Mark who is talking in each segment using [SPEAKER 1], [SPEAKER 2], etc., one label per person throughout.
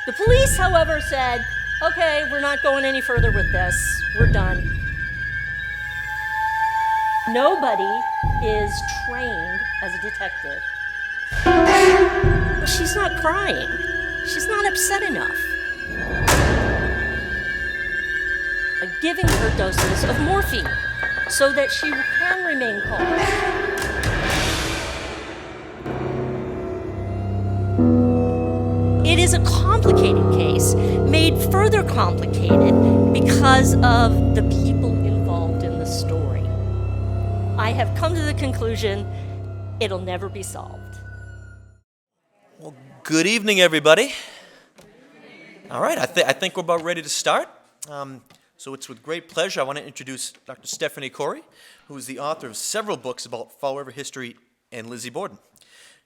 [SPEAKER 1] The police, however, said, okay, we're not going any further with this. We're done. Nobody is trained as a detective. Well, she's not crying. She's not upset enough. Giving her doses of morphine so that she can remain calm. It is a complicated case, made further complicated because of the people involved in the story. I have come to the conclusion it'll never be solved.
[SPEAKER 2] Well, good evening, everybody. All right, I think we're about ready to start. So it's with great pleasure I want to introduce Dr. Stephanie Corey, who is the author of several books about Fall River history and Lizzie Borden.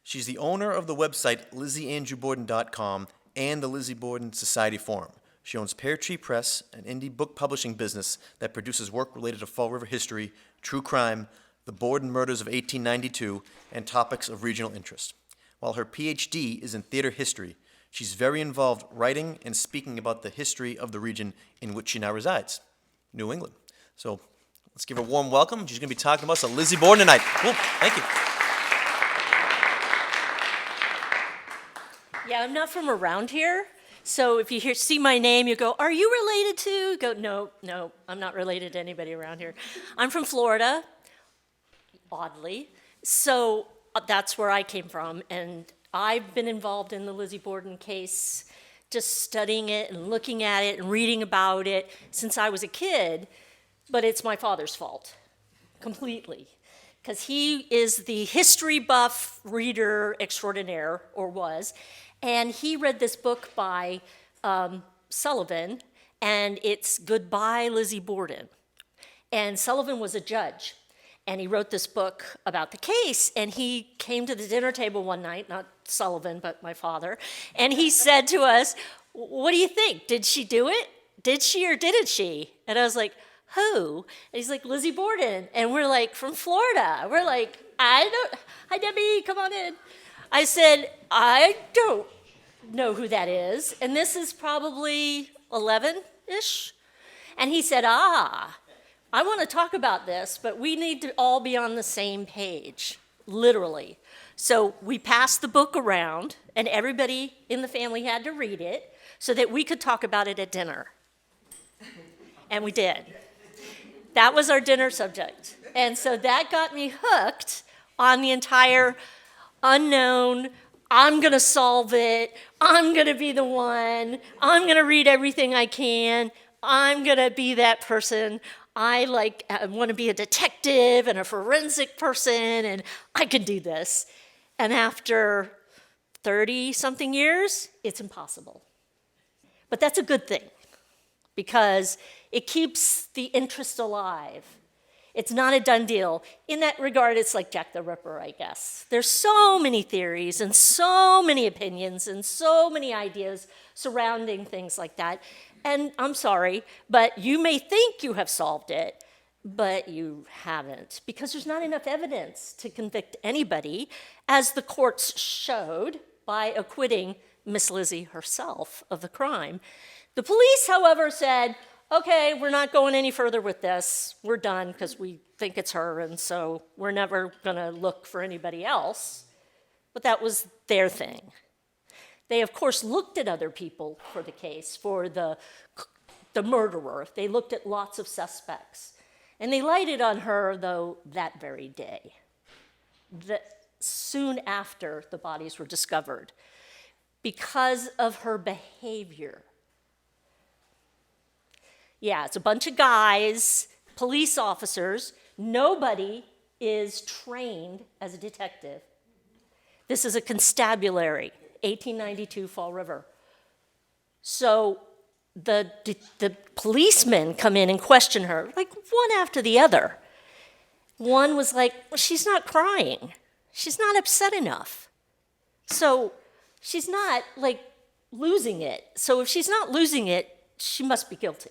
[SPEAKER 2] She's the owner of the website lizzieandrewborden.com and the Lizzie Borden Society Forum. She owns Pear Tree Press, an indie book publishing business that produces work related to Fall River history, true crime, the Borden murders of 1892, and topics of regional interest. While her PhD is in theater history, she's very involved writing and speaking about the history of the region in which she now resides, New England. So let's give her a warm welcome. She's going to be talking to us at Lizzie Borden tonight. Cool. Thank you.
[SPEAKER 1] Yeah, I'm not from around here, so if you see my name, you go, are you related to? Go, no, I'm not related to anybody around here. I'm from Florida, oddly, so that's where I came from, and I've been involved in the Lizzie Borden case, just studying it and looking at it and reading about it since I was a kid, but it's my father's fault, completely, because he is the history buff reader extraordinaire, or was, and he read this book by Sullivan, and it's Goodbye, Lizzie Borden. And Sullivan was a judge, and he wrote this book about the case, and he came to the dinner table one night, not Sullivan, but my father, and he said to us, what do you think? Did she do it? Did she or didn't she? And I was like, who? And he's like, Lizzie Borden. And we're like, from Florida. We're like, hi, Debbie, come on in. I said, I don't know who that is, and this is probably 11-ish. And he said, I want to talk about this, but we need to all be on the same page, literally. So we passed the book around, and everybody in the family had to read it so that we could talk about it at dinner. And we did. That was our dinner subject. And so that got me hooked on the entire unknown, I'm going to solve it, I'm going to be the one, I'm going to read everything I can, I'm going to be that person. I want to be a detective and a forensic person, and I can do this. And after 30-something years, it's impossible. But that's a good thing, because it keeps the interest alive. It's not a done deal. In that regard, it's like Jack the Ripper, I guess. There's so many theories and so many opinions and so many ideas surrounding things like that. And I'm sorry, but you may think you have solved it, but you haven't, because there's not enough evidence to convict anybody, as the courts showed by acquitting Miss Lizzie herself of the crime. The police, however, said, okay, we're not going any further with this. We're done because we think it's her, and so we're never going to look for anybody else. But that was their thing. They, of course, looked at other people for the case, for the murderer. They looked at lots of suspects. And they lighted on her, though, that very day, soon after the bodies were discovered, because of her behavior. Yeah, it's a bunch of guys, police officers. Nobody is trained as a detective. This is a constabulary, 1892 Fall River. So the policemen come in and question her, like one after the other. One was like, well, she's not crying. She's not upset enough. So she's not like losing it. So if she's not losing it, she must be guilty.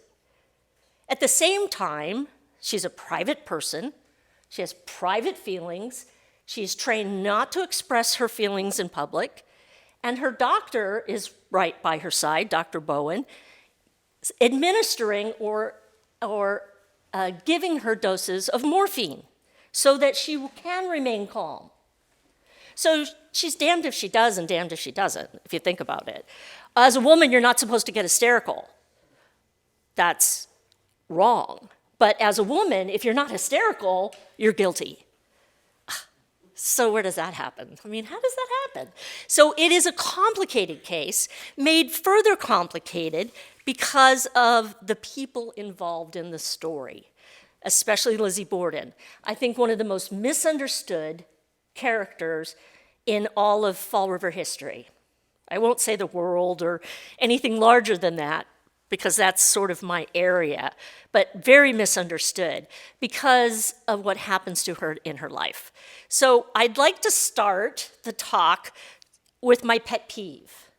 [SPEAKER 1] At the same time, she's a private person. She has private feelings. She's trained not to express her feelings in public. And her doctor is right by her side, Dr. Bowen, administering or giving her doses of morphine so that she can remain calm. So she's damned if she does and damned if she doesn't, if you think about it. As a woman, you're not supposed to get hysterical. That's wrong. But as a woman, if you're not hysterical, you're guilty. So where does that happen? I mean, how does that happen? So it is a complicated case, made further complicated because of the people involved in the story, especially Lizzie Borden. I think one of the most misunderstood characters in all of Fall River history. I won't say the world or anything larger than that, because that's sort of my area, but very misunderstood because of what happens to her in her life. So I'd like to start the talk with my pet peeve.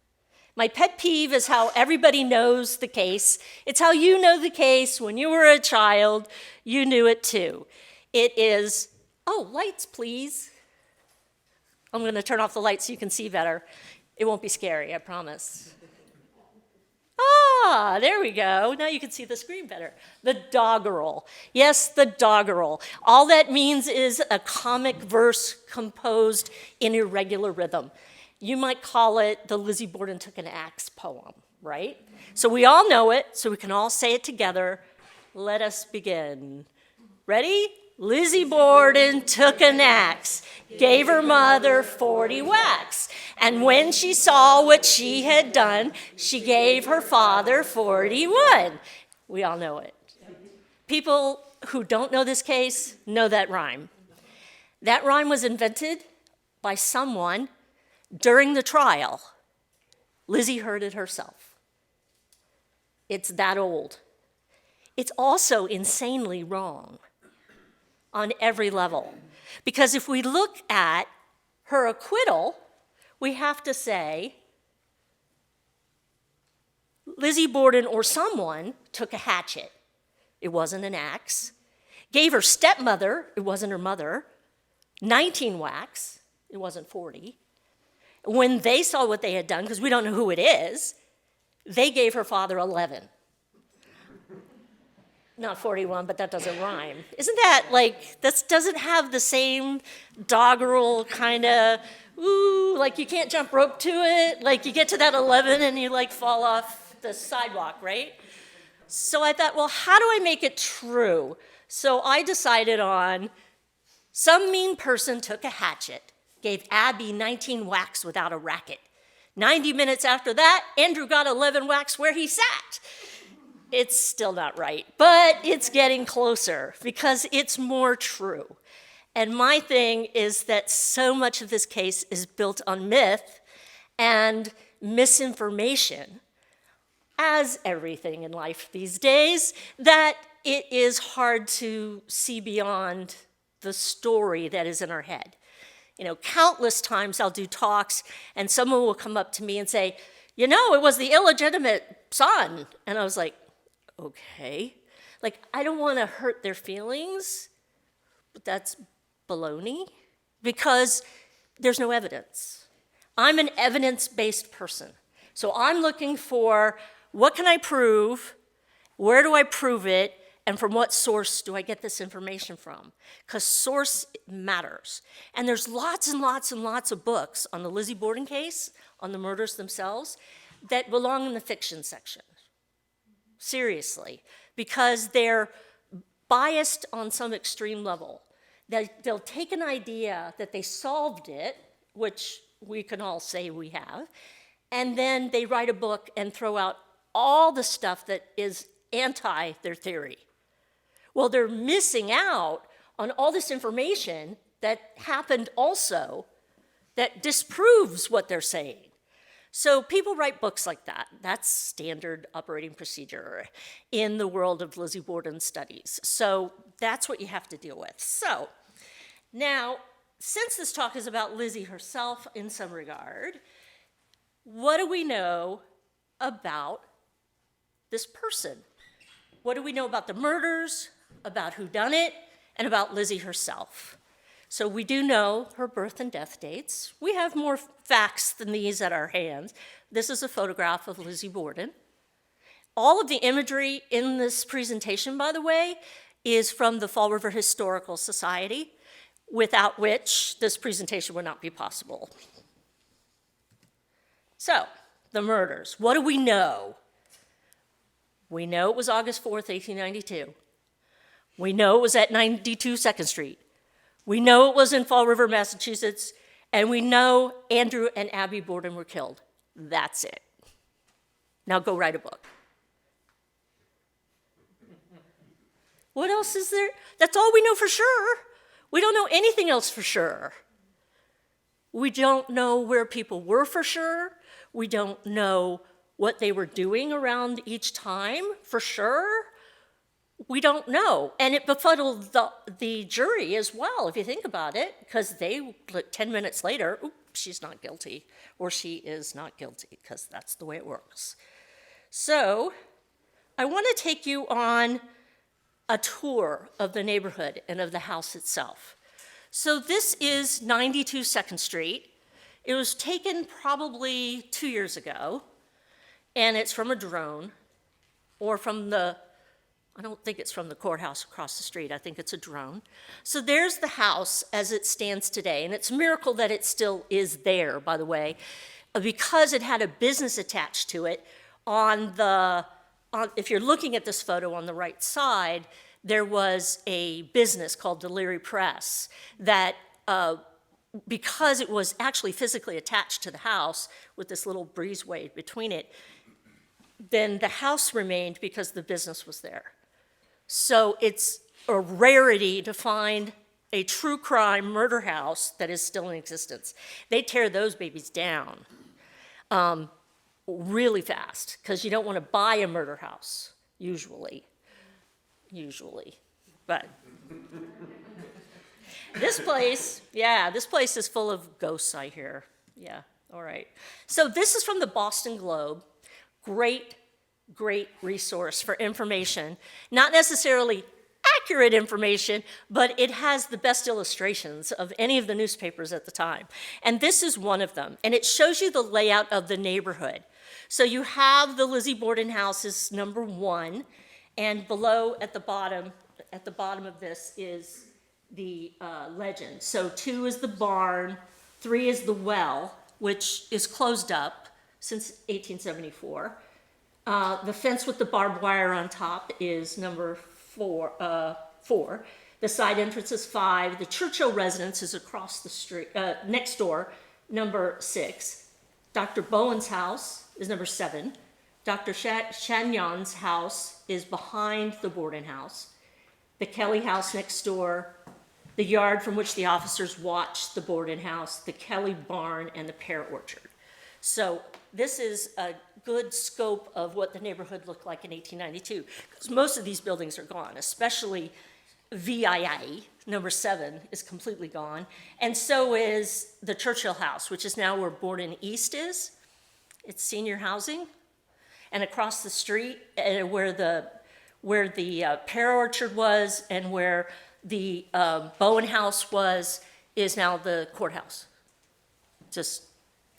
[SPEAKER 1] My pet peeve is how everybody knows the case. It's how you know the case. When you were a child, you knew it too. It is, oh, lights, please. I'm going to turn off the lights so you can see better. It won't be scary, I promise. Ah, there we go. Now you can see the screen better. The doggerel. Yes, the doggerel. All that means is a comic verse composed in irregular rhythm. You might call it the Lizzie Borden Took an Axe poem, right? So we all know it, so we can all say it together. Let us begin. Ready? Lizzie Borden took an axe, gave her mother 40 whacks. And when she saw what she had done, she gave her father 41. We all know it. People who don't know this case know that rhyme. That rhyme was invented by someone during the trial. Lizzie heard it herself. It's that old. It's also insanely wrong on every level. Because if we look at her acquittal, we have to say Lizzie Borden or someone took a hatchet. It wasn't an axe. Gave her stepmother, it wasn't her mother, 19 whacks. It wasn't 40. When they saw what they had done, because we don't know who it is, they gave her father 11. Not 41, but that doesn't rhyme. Isn't that like, that doesn't have the same doggerel kind of, ooh, like you can't jump rope to it. Like you get to that 11 and you like fall off the sidewalk, right? So I thought, well, how do I make it true? So I decided on some mean person took a hatchet, gave Abby 19 whacks without a racket. 90 minutes after that, Andrew got 11 whacks where he sat. It's still not right, but it's getting closer because it's more true. And my thing is that so much of this case is built on myth and misinformation, as everything in life these days, that it is hard to see beyond the story that is in our head. You know, countless times I'll do talks and someone will come up to me and say, you know, it was the illegitimate son. And I was like, okay. Like, I don't want to hurt their feelings, but that's baloney because there's no evidence. I'm an evidence-based person. So I'm looking for what can I prove, where do I prove it, and from what source do I get this information from? Because source matters. And there's lots and lots and lots of books on the Lizzie Borden case, on the murders themselves, that belong in the fiction section. Seriously, because they're biased on some extreme level. They'll take an idea that they solved it, which we can all say we have, and then they write a book and throw out all the stuff that is anti their theory. Well, they're missing out on all this information that happened also that disproves what they're saying. So people write books like that. That's standard operating procedure in the world of Lizzie Borden studies. So that's what you have to deal with. So now, since this talk is about Lizzie herself in some regard, what do we know about this person? What do we know about the murders, about who done it, and about Lizzie herself? So we do know her birth and death dates. We have more facts than these at our hands. This is a photograph of Lizzie Borden. All of the imagery in this presentation, by the way, is from the Fall River Historical Society, without which this presentation would not be possible. So, the murders. What do we know? We know it was August 4th, 1892. We know it was at 92 2nd Street. We know it was in Fall River, Massachusetts, and we know Andrew and Abby Borden were killed. That's it. Now go write a book. What else is there? That's all we know for sure. We don't know anything else for sure. We don't know where people were for sure. We don't know what they were doing around each time for sure. We don't know. And it befuddled the jury as well, if you think about it, because they, 10 minutes later, oops, she's not guilty, or she is not guilty, because that's the way it works. So I want to take you on a tour of the neighborhood and of the house itself. So this is 92 2nd Street. It was taken probably 2 years ago, and it's from a drone, or from I don't think it's from the courthouse across the street. I think it's a drone. So there's the house as it stands today, and it's a miracle that it still is there, by the way, because it had a business attached to it. If you're looking at this photo on the right side, there was a business called Deliri Press that, because it was actually physically attached to the house with this little breezeway between it, then the house remained because the business was there. So it's a rarity to find a true crime murder house that is still in existence. They tear those babies down really fast, because you don't want to buy a murder house, usually. But this place is full of ghosts, I hear. Yeah, all right. So this is from the Boston Globe. Great resource for information. Not necessarily accurate information, but it has the best illustrations of any of the newspapers at the time. And this is one of them. And it shows you the layout of the neighborhood. So you have the Lizzie Borden house is number 1, and below at the bottom of this is the legend. So 2 is the barn, 3 is the well, which is closed up since 1874. The fence with the barbed wire on top is number 4. The side entrance is 5. The Churchill residence is across the street, next door, number 6. Dr. Bowen's house is number 7. Dr. Chagnon's house is behind the Borden house. The Kelly house next door, the yard from which the officers watched the Borden house, the Kelly barn, and the pear orchard. So this is a good scope of what the neighborhood looked like in 1892, because most of these buildings are gone, especially VII, number 7, is completely gone, and so is the Churchill house, which is now where Borden East is. It's senior housing, and across the street, where the pear orchard was and where the Bowen house was, is now the courthouse, just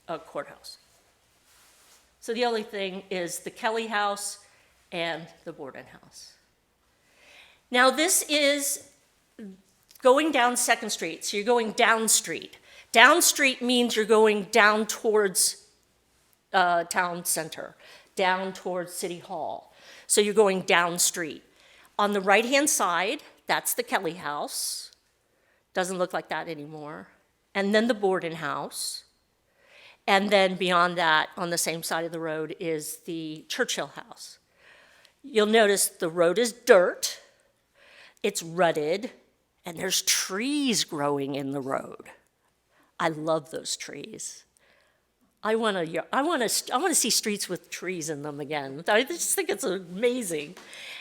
[SPEAKER 1] a courthouse. So the only thing is the Kelly house and the Borden house. Now this is going down 2nd Street, so you're going down street. Down street means you're going down towards town center, down towards City Hall. So you're going down street. On the right-hand side, that's the Kelly house. Doesn't look like that anymore. And then the Borden house. And then beyond that, on the same side of the road, is the Churchill house. You'll notice the road is dirt, it's rutted, and there's trees growing in the road. I love those trees. I want to see streets with trees in them again. I just think it's amazing.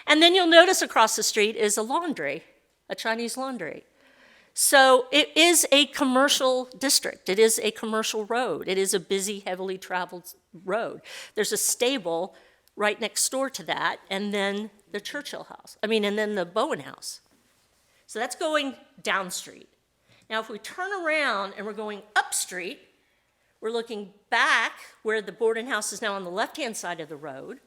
[SPEAKER 1] And then you'll notice across the street is a laundry, a Chinese laundry. So it is a commercial district. It is a commercial road. It is a busy, heavily traveled road. There's a stable right next door to that, and then the Churchill house. And then the Bowen house. So that's going down street. Now, if we turn around and we're going up street, we're looking back where the Borden house is now on the left-hand side of the road.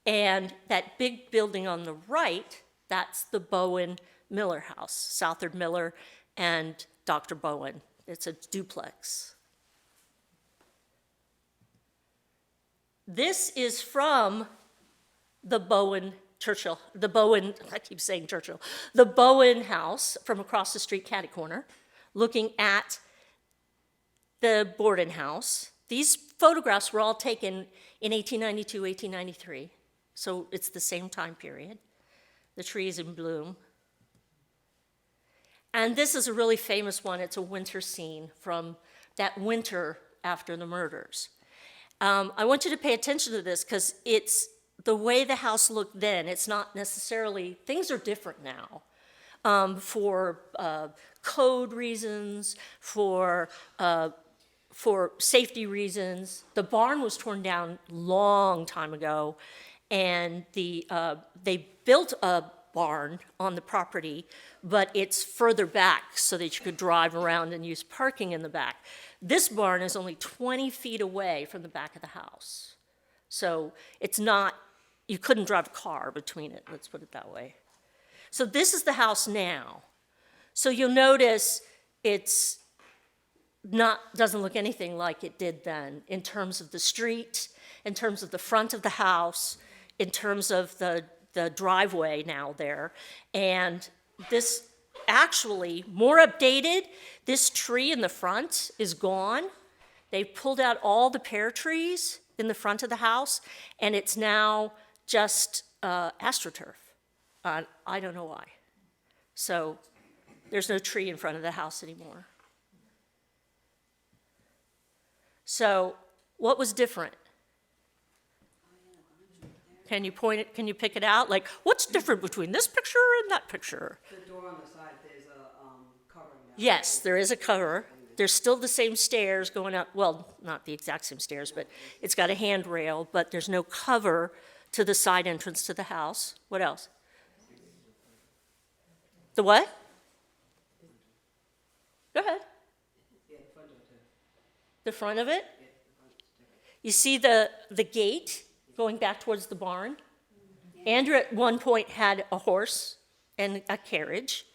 [SPEAKER 1] And that big building on the right, that's the Bowen Miller house, Southard Miller and Dr. Bowen. It's a duplex. This is from the Bowen Churchill, the Bowen, I keep saying Churchill, the Bowen house from across the street, catty corner, looking at the Borden house. These photographs were all taken in 1892, 1893, so it's the same time period. The tree is in bloom. And this is a really famous one. It's a winter scene from that winter after the murders. I want you to pay attention to this because it's the way the house looked then. It's not necessarily, things are different now for code reasons, for safety reasons. The barn was torn down long time ago, and they built a barn on the property, but it's further back so that you could drive around and use parking in the back. This barn is only 20 feet away from the back of the house. So it's not, you couldn't drive a car between it, let's put it that way. So this is the house now. So you'll notice it's doesn't look anything like it did then in terms of the street, in terms of the front of the house, in terms of the driveway now there. And this actually, more updated, this tree in the front is gone. They've pulled out all the pear trees in the front of the house, and it's now just astroturf. I don't know why. So there's no tree in front of the house anymore. So what was different? Can you point it, can you pick it out? Like, what's different between this picture and that picture?
[SPEAKER 3] The door on the side, there's a covering now.
[SPEAKER 1] Yes, there is a cover. There's still the same stairs going up, well, not the exact same stairs, but it's got a handrail, but there's no cover to the side entrance to the house. What else? The what? Go ahead.
[SPEAKER 3] Yeah, the front door too.
[SPEAKER 1] The front of it?
[SPEAKER 3] Yeah, the front is different.
[SPEAKER 1] You see the gate going back towards the barn? Andrew at one point had a horse and a carriage,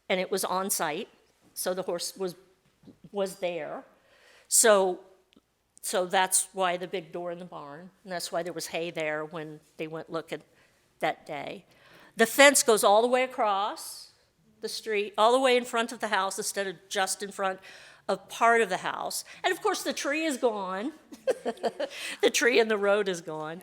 [SPEAKER 1] and it was on site, so the horse was there. So that's why the big door in the barn, and that's why there was hay there when they went looking that day. The fence goes all the way across the street, all the way in front of the house instead of just in front of part of the house. And of course, the tree is gone. The tree in the road is gone.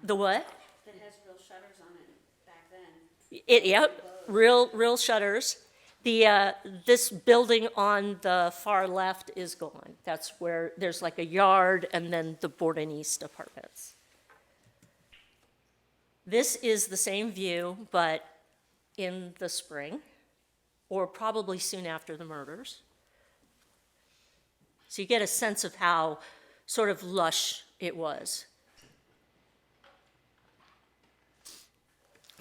[SPEAKER 1] The what?
[SPEAKER 4] That has real shutters on it back then.
[SPEAKER 1] Yep, real shutters. This building on the far left is gone. That's where there's like a yard and then the Borden East apartments. This is the same view, but in the spring, or probably soon after the murders. So you get a sense of how sort of lush it was.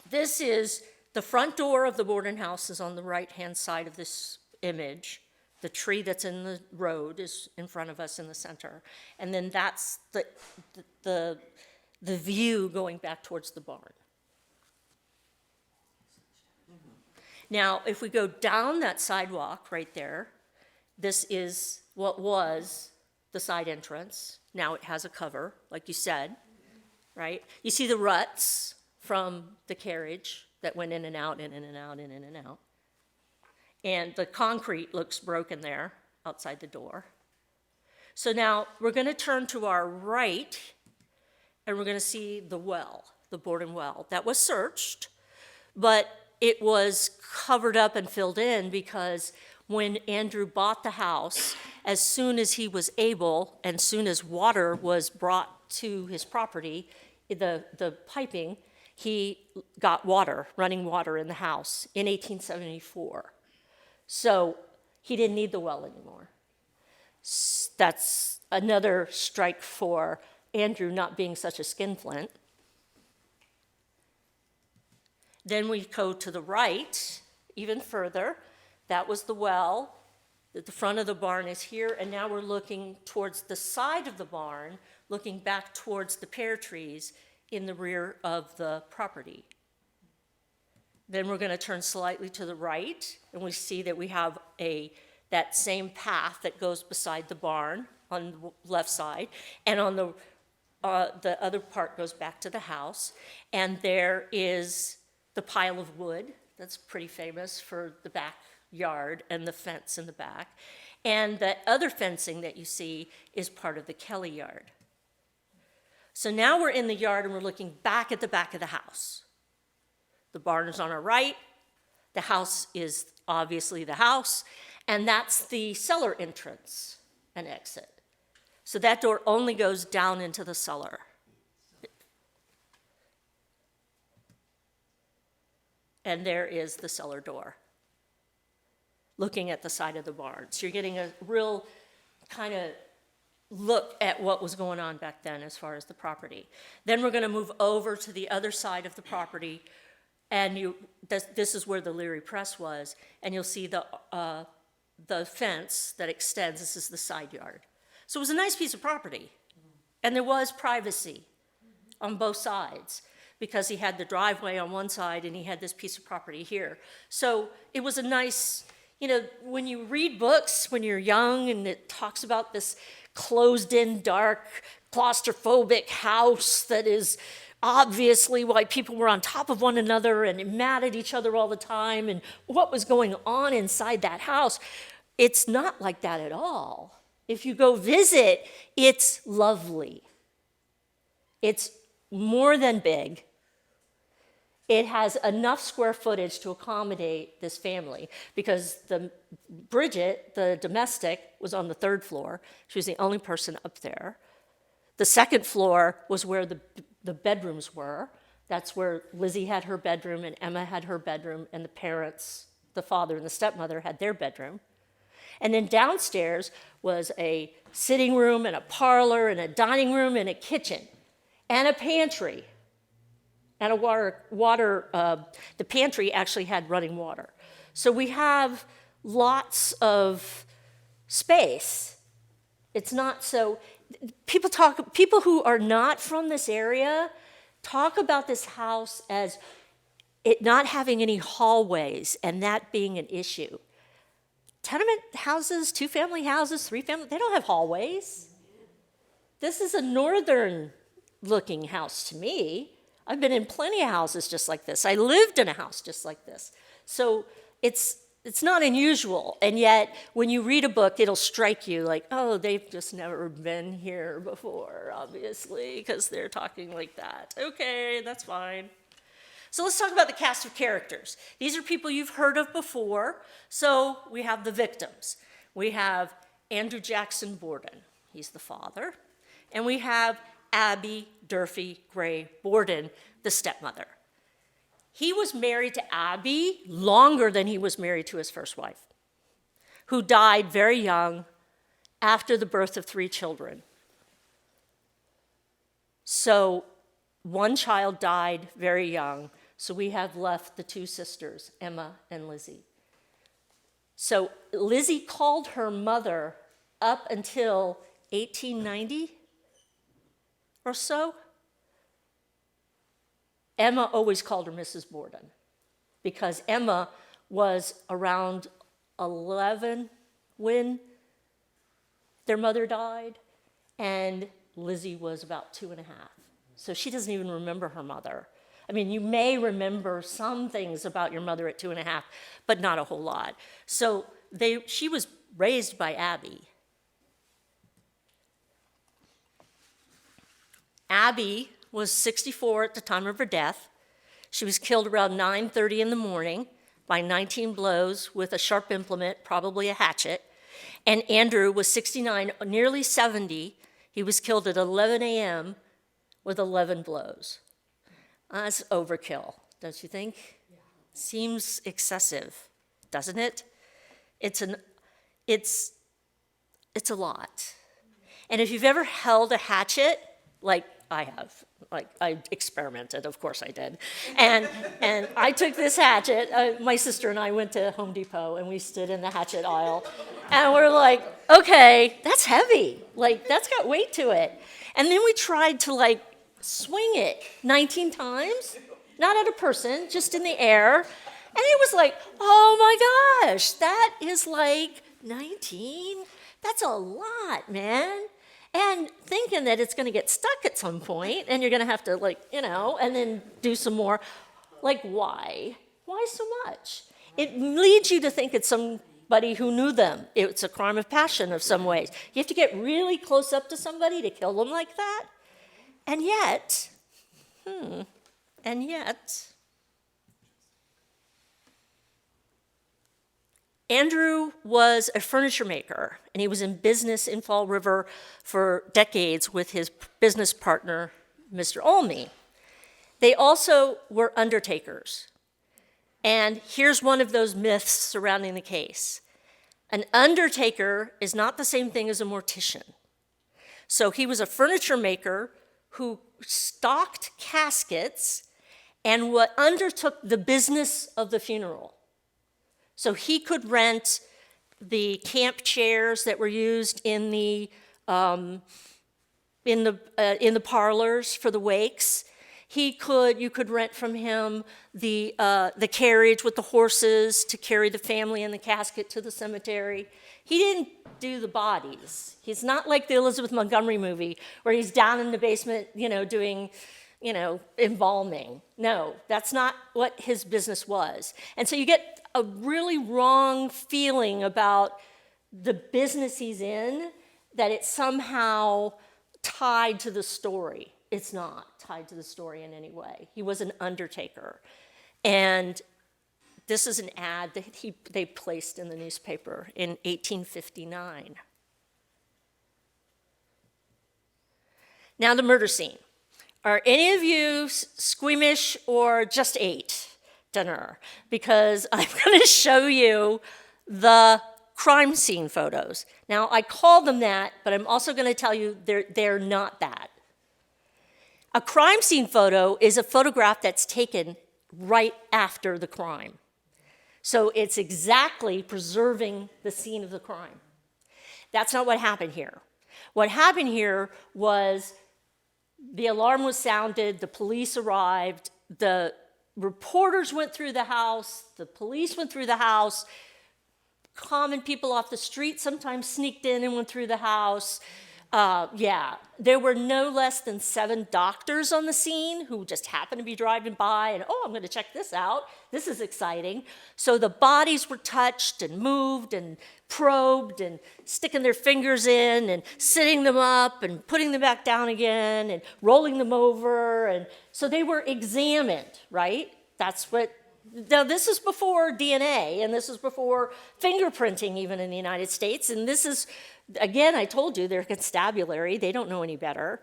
[SPEAKER 1] This is the front door of the Borden house is on the right-hand side of this image. The tree that's in the road is in front of us in the center. And then that's the view going back towards the barn. Now, if we go down that sidewalk right there, this is what was the side entrance. Now it has a cover, like you said, right? You see the ruts from the carriage that went in and out, in and out, in and out. And the concrete looks broken there outside the door. So now we're going to turn to our right, and we're going to see the well, the Borden well. That was searched, but it was covered up and filled in because when Andrew bought the house, as soon as he was able, and soon as water was brought to his property, the piping, he got water, running water in the house in 1874. So he didn't need the well anymore. That's another strike for Andrew not being such a skinflint. Then we go to the right. even further. That was the well. The front of the barn is here, and now we're looking towards the side of the barn, looking back towards the pear trees in the rear of the property. Then we're going to turn slightly to the right, and we see that we have that same path that goes beside the barn on the left side, and on the other part goes back to the house, and there is the pile of wood that's pretty famous for the backyard and the fence in the back, and the other fencing that you see is part of the Kelly yard. So now we're in the yard and we're looking back at the back of the house. The barn is on our right, the house is obviously the house, and that's the cellar entrance and exit. So that door only goes down into the cellar. And there is the cellar door, looking at the side of the barn. So you're getting a real kind of look at what was going on back then as far as the property. Then we're going to move over to the other side of the property, and this is where the Leary Press was, and you'll see the fence that extends. This is the side yard. So it was a nice piece of property, and there was privacy on both sides because he had the driveway on one side and he had this piece of property here. So it was a nice, when you read books when you're young and it talks about this closed-in, dark, claustrophobic house that is obviously why people were on top of one another and mad at each other all the time and what was going on inside that house, it's not like that at all. If you go visit, it's lovely. It's more than big. It has enough square footage to accommodate this family because Bridget, the domestic, was on the third floor. She was the only person up there. The second floor was where the bedrooms were. That's where Lizzie had her bedroom and Emma had her bedroom, and the parents, the father and the stepmother, had their bedroom. And then downstairs was a sitting room and a parlor and a dining room and a kitchen and a pantry and a water. The pantry actually had running water. So we have lots of space. It's not so, people who are not from this area talk about this house as it not having any hallways and that being an issue. Tenement houses, two-family houses, three-family, they don't have hallways. This is a northern-looking house to me. I've been in plenty of houses just like this. I lived in a house just like this. So it's not unusual, and yet when you read a book, it'll strike you like, oh, they've just never been here before, obviously, because they're talking like that. Okay, that's fine. So let's talk about the cast of characters. These are people you've heard of before. So we have the victims. We have Andrew Jackson Borden. He's the father. And we have Abby Durfee Gray Borden, the stepmother. He was married to Abby longer than he was married to his first wife, who died very young after the birth of 3 children. So one child died very young, so we have left the 2 sisters, Emma and Lizzie. So Lizzie called her mother up until 1890 or so. Emma always called her Mrs. Borden because Emma was around 11 when their mother died, and Lizzie was about 2.5. So she doesn't even remember her mother. I mean, you may remember some things about your mother at 2.5, but not a whole lot. So she was raised by Abby. Abby was 64 at the time of her death. She was killed around 9:30 in the morning by 19 blows with a sharp implement, probably a hatchet. And Andrew was 69, nearly 70. He was killed at 11 a.m. with 11 blows. That's overkill, don't you think? Yeah. Seems excessive, doesn't it? It's a lot. And if you've ever held a hatchet, like I have. Like, I experimented, of course I did. And I took this hatchet, my sister and I went to Home Depot, and we stood in the hatchet aisle, and we're like, okay, that's heavy. Like, that's got weight to it. And then we tried to, like, swing it 19 times, not at a person, just in the air. And it was like, oh my gosh, that is like 19? That's a lot, man. And thinking that it's going to get stuck at some point, and you're going to have to, like, and then do some more. Like, why? Why so much? It leads you to think it's somebody who knew them. It's a crime of passion of some ways. You have to get really close up to somebody to kill them like that. And yet, Andrew was a furniture maker, and he was in business in Fall River for decades with his business partner, Mr. Olney. They also were undertakers. And here's one of those myths surrounding the case. An undertaker is not the same thing as a mortician. So he was a furniture maker who stocked caskets and what undertook the business of the funeral. So he could rent the camp chairs that were used in the parlors for the wakes. You could rent from him the carriage with the horses to carry the family and the casket to the cemetery. He didn't do the bodies. He's not like the Elizabeth Montgomery movie where he's down in the basement, doing embalming. No, that's not what his business was. And so you get a really wrong feeling about the business he's in, that it's somehow tied to the story. It's not tied to the story in any way. He was an undertaker. And this is an ad that they placed in the newspaper in 1859. Now the murder scene. Are any of you squeamish or just ate dinner? Because I'm going to show you the crime scene photos. Now, I call them that, but I'm also going to tell you they're not that. A crime scene photo is a photograph that's taken right after the crime. So it's exactly preserving the scene of the crime. That's not what happened here. What happened here was the alarm was sounded, the police arrived, the reporters went through the house, the police went through the house, common people off the street sometimes sneaked in and went through the house. There were no less than 7 doctors on the scene who just happened to be driving by and, I'm going to check this out. This is exciting. So the bodies were touched and moved and probed and sticking their fingers in and sitting them up and putting them back down again and rolling them over. And so they were examined, right? Now this is before DNA and this is before fingerprinting even in the United States. And this is, again, I told you, they're constabulary. They don't know any better.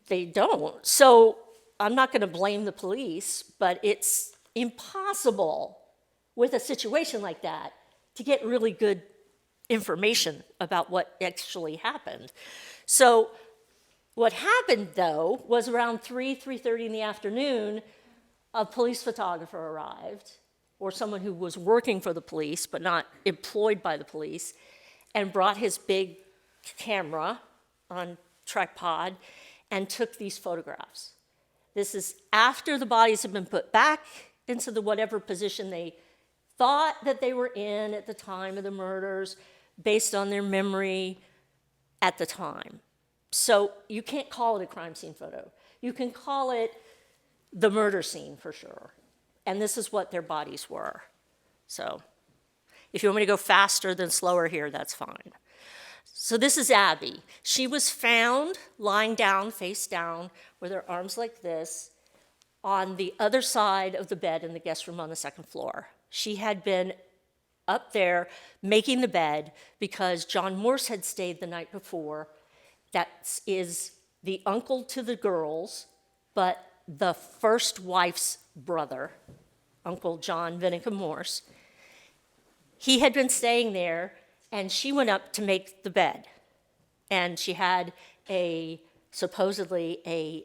[SPEAKER 1] They don't. So I'm not going to blame the police, but it's impossible with a situation like that to get really good information about what actually happened. So what happened, though, was around 3:30 in the afternoon, a police photographer arrived, or someone who was working for the police but not employed by the police, and brought his big camera on tripod and took these photographs. This is after the bodies have been put back into the whatever position they thought that they were in at the time of the murders, based on their memory at the time. So you can't call it a crime scene photo. You can call it the murder scene for sure. And this is what their bodies were. So if you want me to go faster than slower here, that's fine. So this is Abby. She was found lying down, face down, with her arms like this, on the other side of the bed in the guest room on the second floor. She had been up there making the bed because John Morse had stayed the night before. That is the uncle to the girls, but the first wife's brother, Uncle John Vinicum Morse. He had been staying there, and she went up to make the bed. And she had a supposedly a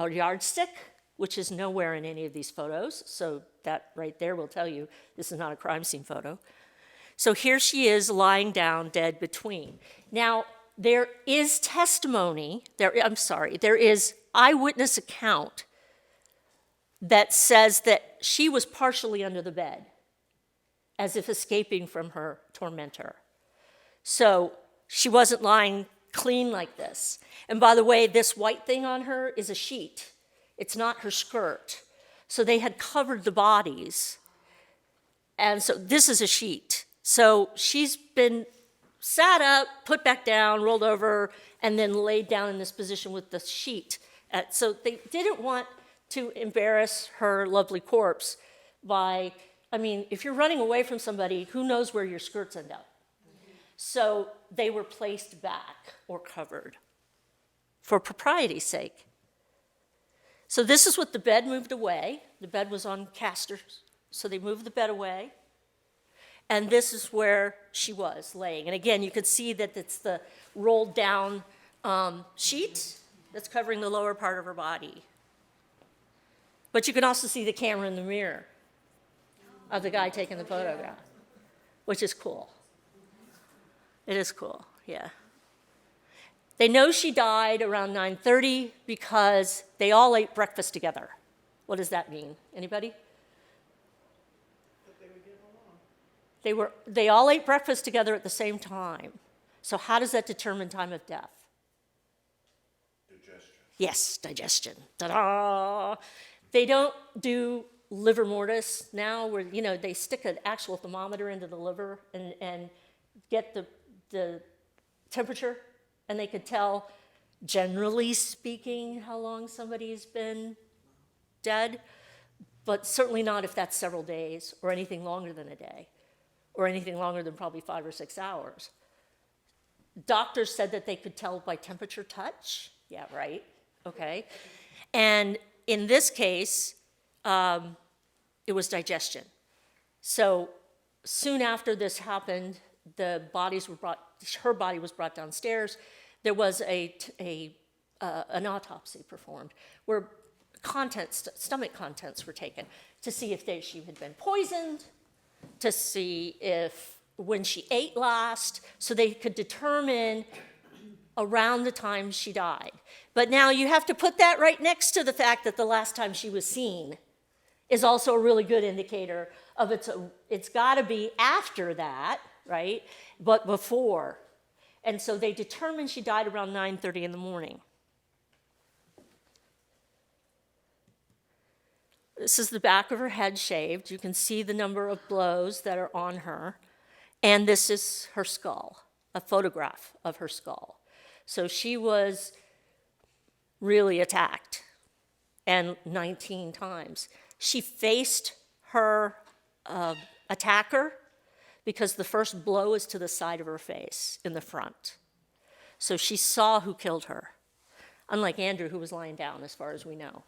[SPEAKER 1] yardstick, which is nowhere in any of these photos. So that right there will tell you this is not a crime scene photo. So here she is lying down dead between. Now, there is testimony, there is eyewitness account that says that she was partially under the bed, as if escaping from her tormentor. So she wasn't lying clean like this. And by the way, this white thing on her is a sheet. It's not her skirt. So they had covered the bodies. And so this is a sheet. So she's been sat up, put back down, rolled over, and then laid down in this position with the sheet. So they didn't want to embarrass her lovely corpse by, if you're running away from somebody, who knows where your skirts end up? So they were placed back or covered for propriety's sake. So this is what the bed moved away. The bed was on casters, so they moved the bed away. And this is where she was laying. And again, you could see that it's the rolled down sheet that's covering the lower part of her body. But you can also see the camera in the mirror of the guy taking the photograph, which is cool. It is cool, yeah. They know she died around 9:30 because they all ate breakfast together. What does that mean? Anybody? They all ate breakfast together at the same time. So how does that determine time of death?
[SPEAKER 5] Digestion.
[SPEAKER 1] Yes, digestion. Ta-da! They don't do liver mortis now, where they stick an actual thermometer into the liver and get the temperature, and they could tell, generally speaking, how long somebody's been dead, but certainly not if that's several days or anything longer than a day, or anything longer than probably 5 or 6 hours. Doctors said that they could tell by temperature touch. Yeah, right, okay. And in this case, it was digestion. So soon after this happened, her body was brought downstairs. There was an autopsy performed where stomach contents were taken to see if she had been poisoned, to see if when she ate last, so they could determine around the time she died. But now you have to put that right next to the fact that the last time she was seen is also a really good indicator of it's got to be after that, right? But before. And so they determined she died around 9:30 in the morning. This is the back of her head shaved. You can see the number of blows that are on her. And this is her skull, a photograph of her skull. So she was really attacked, and 19 times. She faced her attacker because the first blow is to the side of her face in the front. So she saw who killed her, unlike Andrew, who was lying down as far as we know,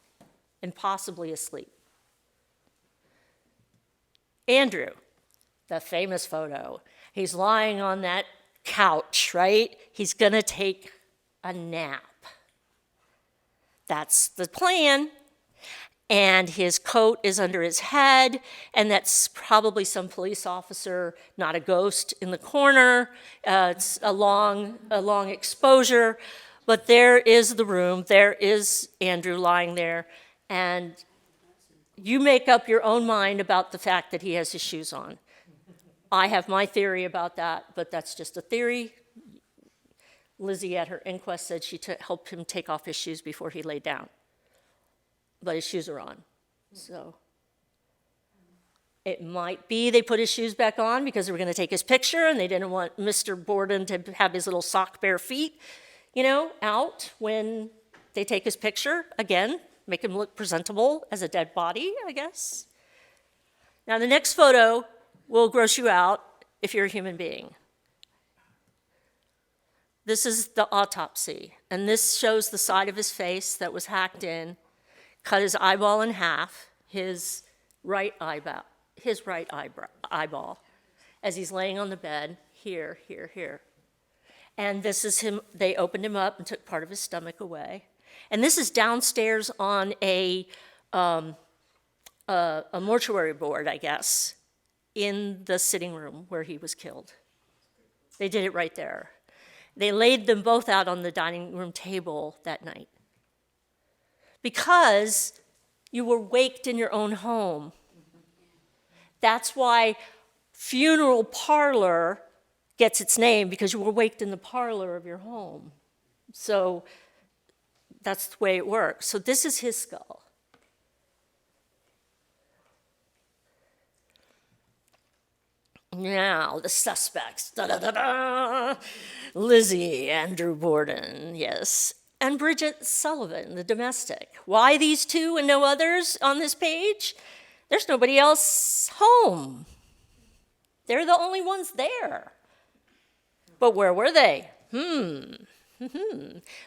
[SPEAKER 1] and possibly asleep. Andrew, the famous photo, he's lying on that couch, right? He's gonna take a nap. That's the plan. And his coat is under his head, and that's probably some police officer, not a ghost in the corner. It's a long exposure, but there is the room. There is Andrew lying there, and you make up your own mind about the fact that he has his shoes on. I have my theory about that, but that's just a theory. Lizzie at her inquest said she helped him take off his shoes before he laid down. But his shoes are on, so. It might be they put his shoes back on because they were gonna take his picture and they didn't want Mr. Borden to have his little sock bare feet, out when they take his picture. Again, make him look presentable as a dead body, I guess. Now the next photo will gross you out if you're a human being. This is the autopsy, and this shows the side of his face that was hacked in, cut his eyeball in half, his right eyeball, as he's laying on the bed, here. And this is him, they opened him up and took part of his stomach away. And this is downstairs on a mortuary board, I guess, in the sitting room where he was killed. They did it right there. They laid them both out on the dining room table that night. Because you were waked in your own home. That's why funeral parlor gets its name, because you were waked in the parlor of your home. So that's the way it works. So this is his skull. Now, the suspects. Da-da-da-da. Lizzie, Andrew Borden, yes. And Bridget Sullivan, the domestic. Why these two and no others on this page? There's nobody else home. They're the only ones there. But where were they?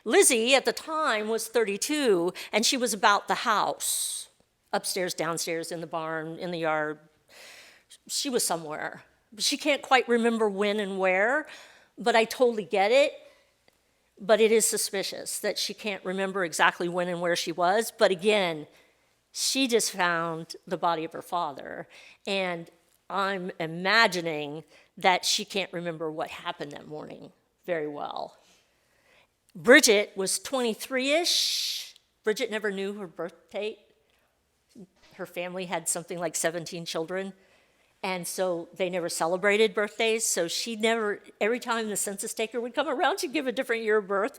[SPEAKER 1] Lizzie, at the time, was 32, and she was about the house. Upstairs, downstairs, in the barn, in the yard. She was somewhere. She can't quite remember when and where, but I totally get it. But it is suspicious that she can't remember exactly when and where she was. But again, she just found the body of her father. And I'm imagining that she can't remember what happened that morning very well. Bridget was 23-ish. Bridget never knew her birth date. Her family had something like 17 children. And so they never celebrated birthdays. So she never, every time the census taker would come around, she'd give a different year of birth.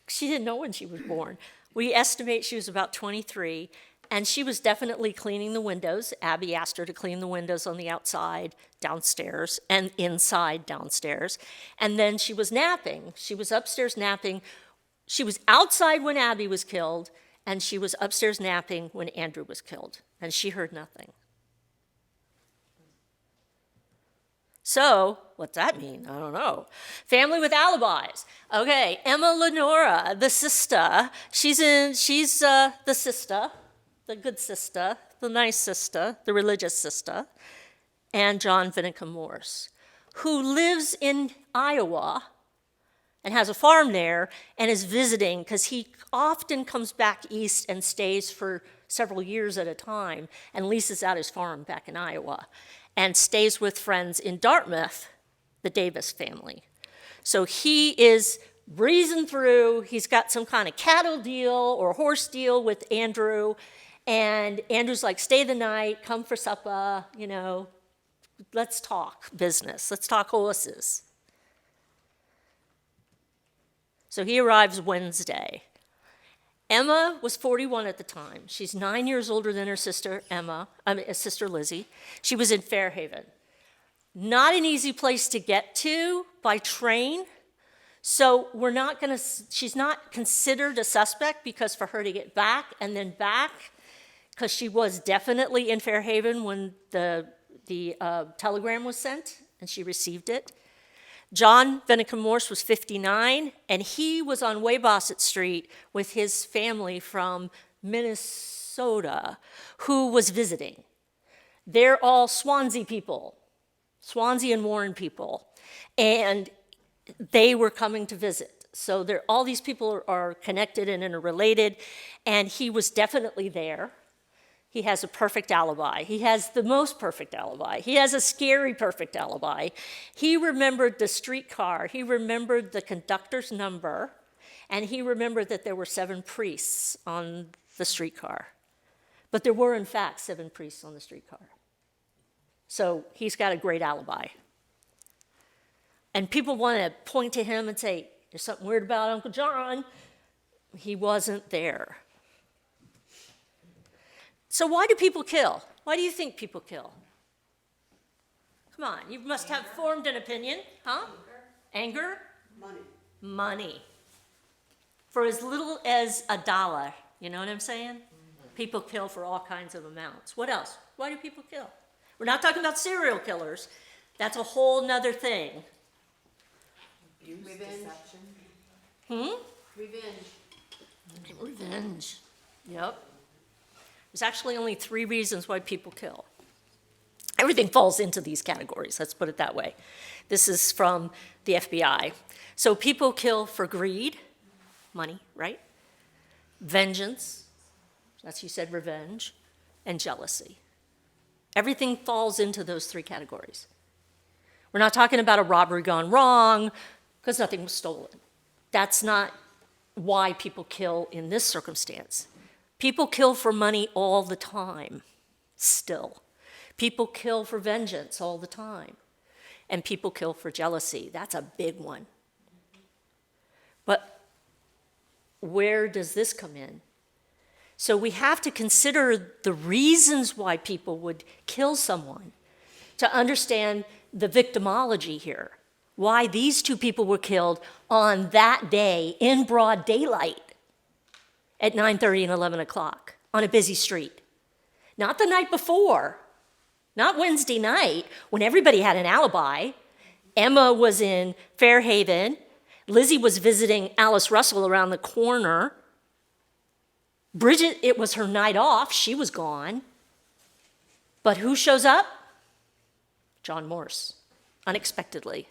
[SPEAKER 1] She didn't know when she was born. We estimate she was about 23. And she was definitely cleaning the windows. Abby asked her to clean the windows on the outside, downstairs, and inside downstairs. And then she was napping. She was upstairs napping. She was outside when Abby was killed, and she was upstairs napping when Andrew was killed. And she heard nothing. So, what's that mean? I don't know. Family with alibis. Okay, Emma Lenora, the sister. She's the sister, the good sister, the nice sister, the religious sister, and John Vinicum Morse, who lives in Iowa and has a farm there and is visiting because he often comes back east and stays for several years at a time and leases out his farm back in Iowa and stays with friends in Dartmouth, the Davis family. So he is breezing through. He's got some kind of cattle deal or horse deal with Andrew. And Andrew's like, stay the night, come for supper, let's talk business. Let's talk horses. So he arrives Wednesday. Emma was 41 at the time. She's 9 years older than her sister sister Lizzie. She was in Fairhaven. Not an easy place to get to by train. So she's not considered a suspect because for her to get back and then back, because she was definitely in Fairhaven when the telegram was sent and she received it. John Vinicum Morse was 59, and he was on Weybosset Street with his family from Minnesota who was visiting. They're all Swansea people, Swansea and Warren people, and they were coming to visit. So all these people are connected and interrelated, and he was definitely there. He has a perfect alibi. He has the most perfect alibi. He has a scary perfect alibi. He remembered the streetcar. He remembered the conductor's number. And he remembered that there were 7 priests on the streetcar. But there were, in fact, 7 priests on the streetcar. So he's got a great alibi. And people want to point to him and say, there's something weird about Uncle John. He wasn't there. So why do people kill? Why do you think people kill? Come on, you must have formed an opinion, huh? Anger? Money. For as little as $1, you know what I'm saying? People kill for all kinds of amounts. What else? Why do people kill? We're not talking about serial killers. That's a whole nother thing.
[SPEAKER 4] Revenge.
[SPEAKER 1] Revenge. Yep. There's actually only 3 reasons why people kill. Everything falls into these categories, let's put it that way. This is from the FBI. So people kill for greed, money, right? Vengeance, that's you said revenge, and jealousy. Everything falls into those three categories. We're not talking about a robbery gone wrong because nothing was stolen. That's not why people kill in this circumstance. People kill for money all the time, still. People kill for vengeance all the time. And people kill for jealousy. That's a big one. But where does this come in? So we have to consider the reasons why people would kill someone to understand the victimology here. Why these two people were killed on that day in broad daylight at 9:30 and 11 o'clock on a busy street. Not the night before, not Wednesday night when everybody had an alibi. Emma was in Fairhaven. Lizzie was visiting Alice Russell around the corner. Bridget, it was her night off. She was gone. But who shows up? John Morse, unexpectedly.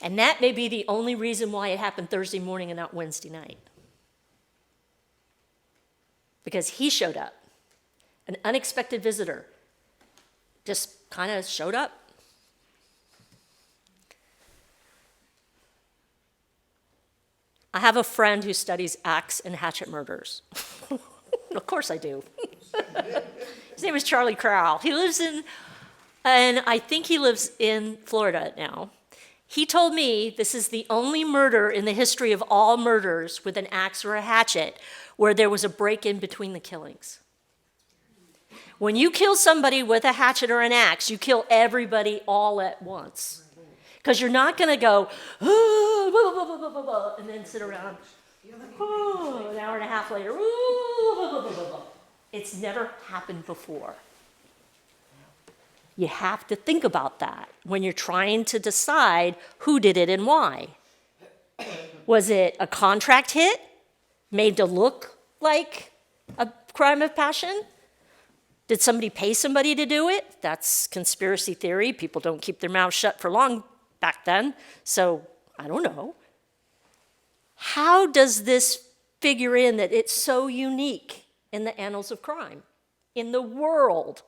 [SPEAKER 1] And that may be the only reason why it happened Thursday morning and not Wednesday night. Because he showed up. An unexpected visitor just kind of showed up. I have a friend who studies axe and hatchet murders. Of course I do. His name is Charlie Crowell. He lives and I think he lives in Florida now. He told me this is the only murder in the history of all murders with an axe or a hatchet where there was a break-in between the killings. When you kill somebody with a hatchet or an axe, you kill everybody all at once. Because you're not going to go, oh, blah, blah, blah, blah, blah, blah, and then sit around, oh, an hour and a half later, oh, blah, blah, blah, blah, blah. It's never happened before. You have to think about that when you're trying to decide who did it and why. Was it a contract hit made to look like a crime of passion? Did somebody pay somebody to do it? That's conspiracy theory. People don't keep their mouths shut for long back then, so I don't know. How does this figure in that it's so unique in the annals of crime, in the world?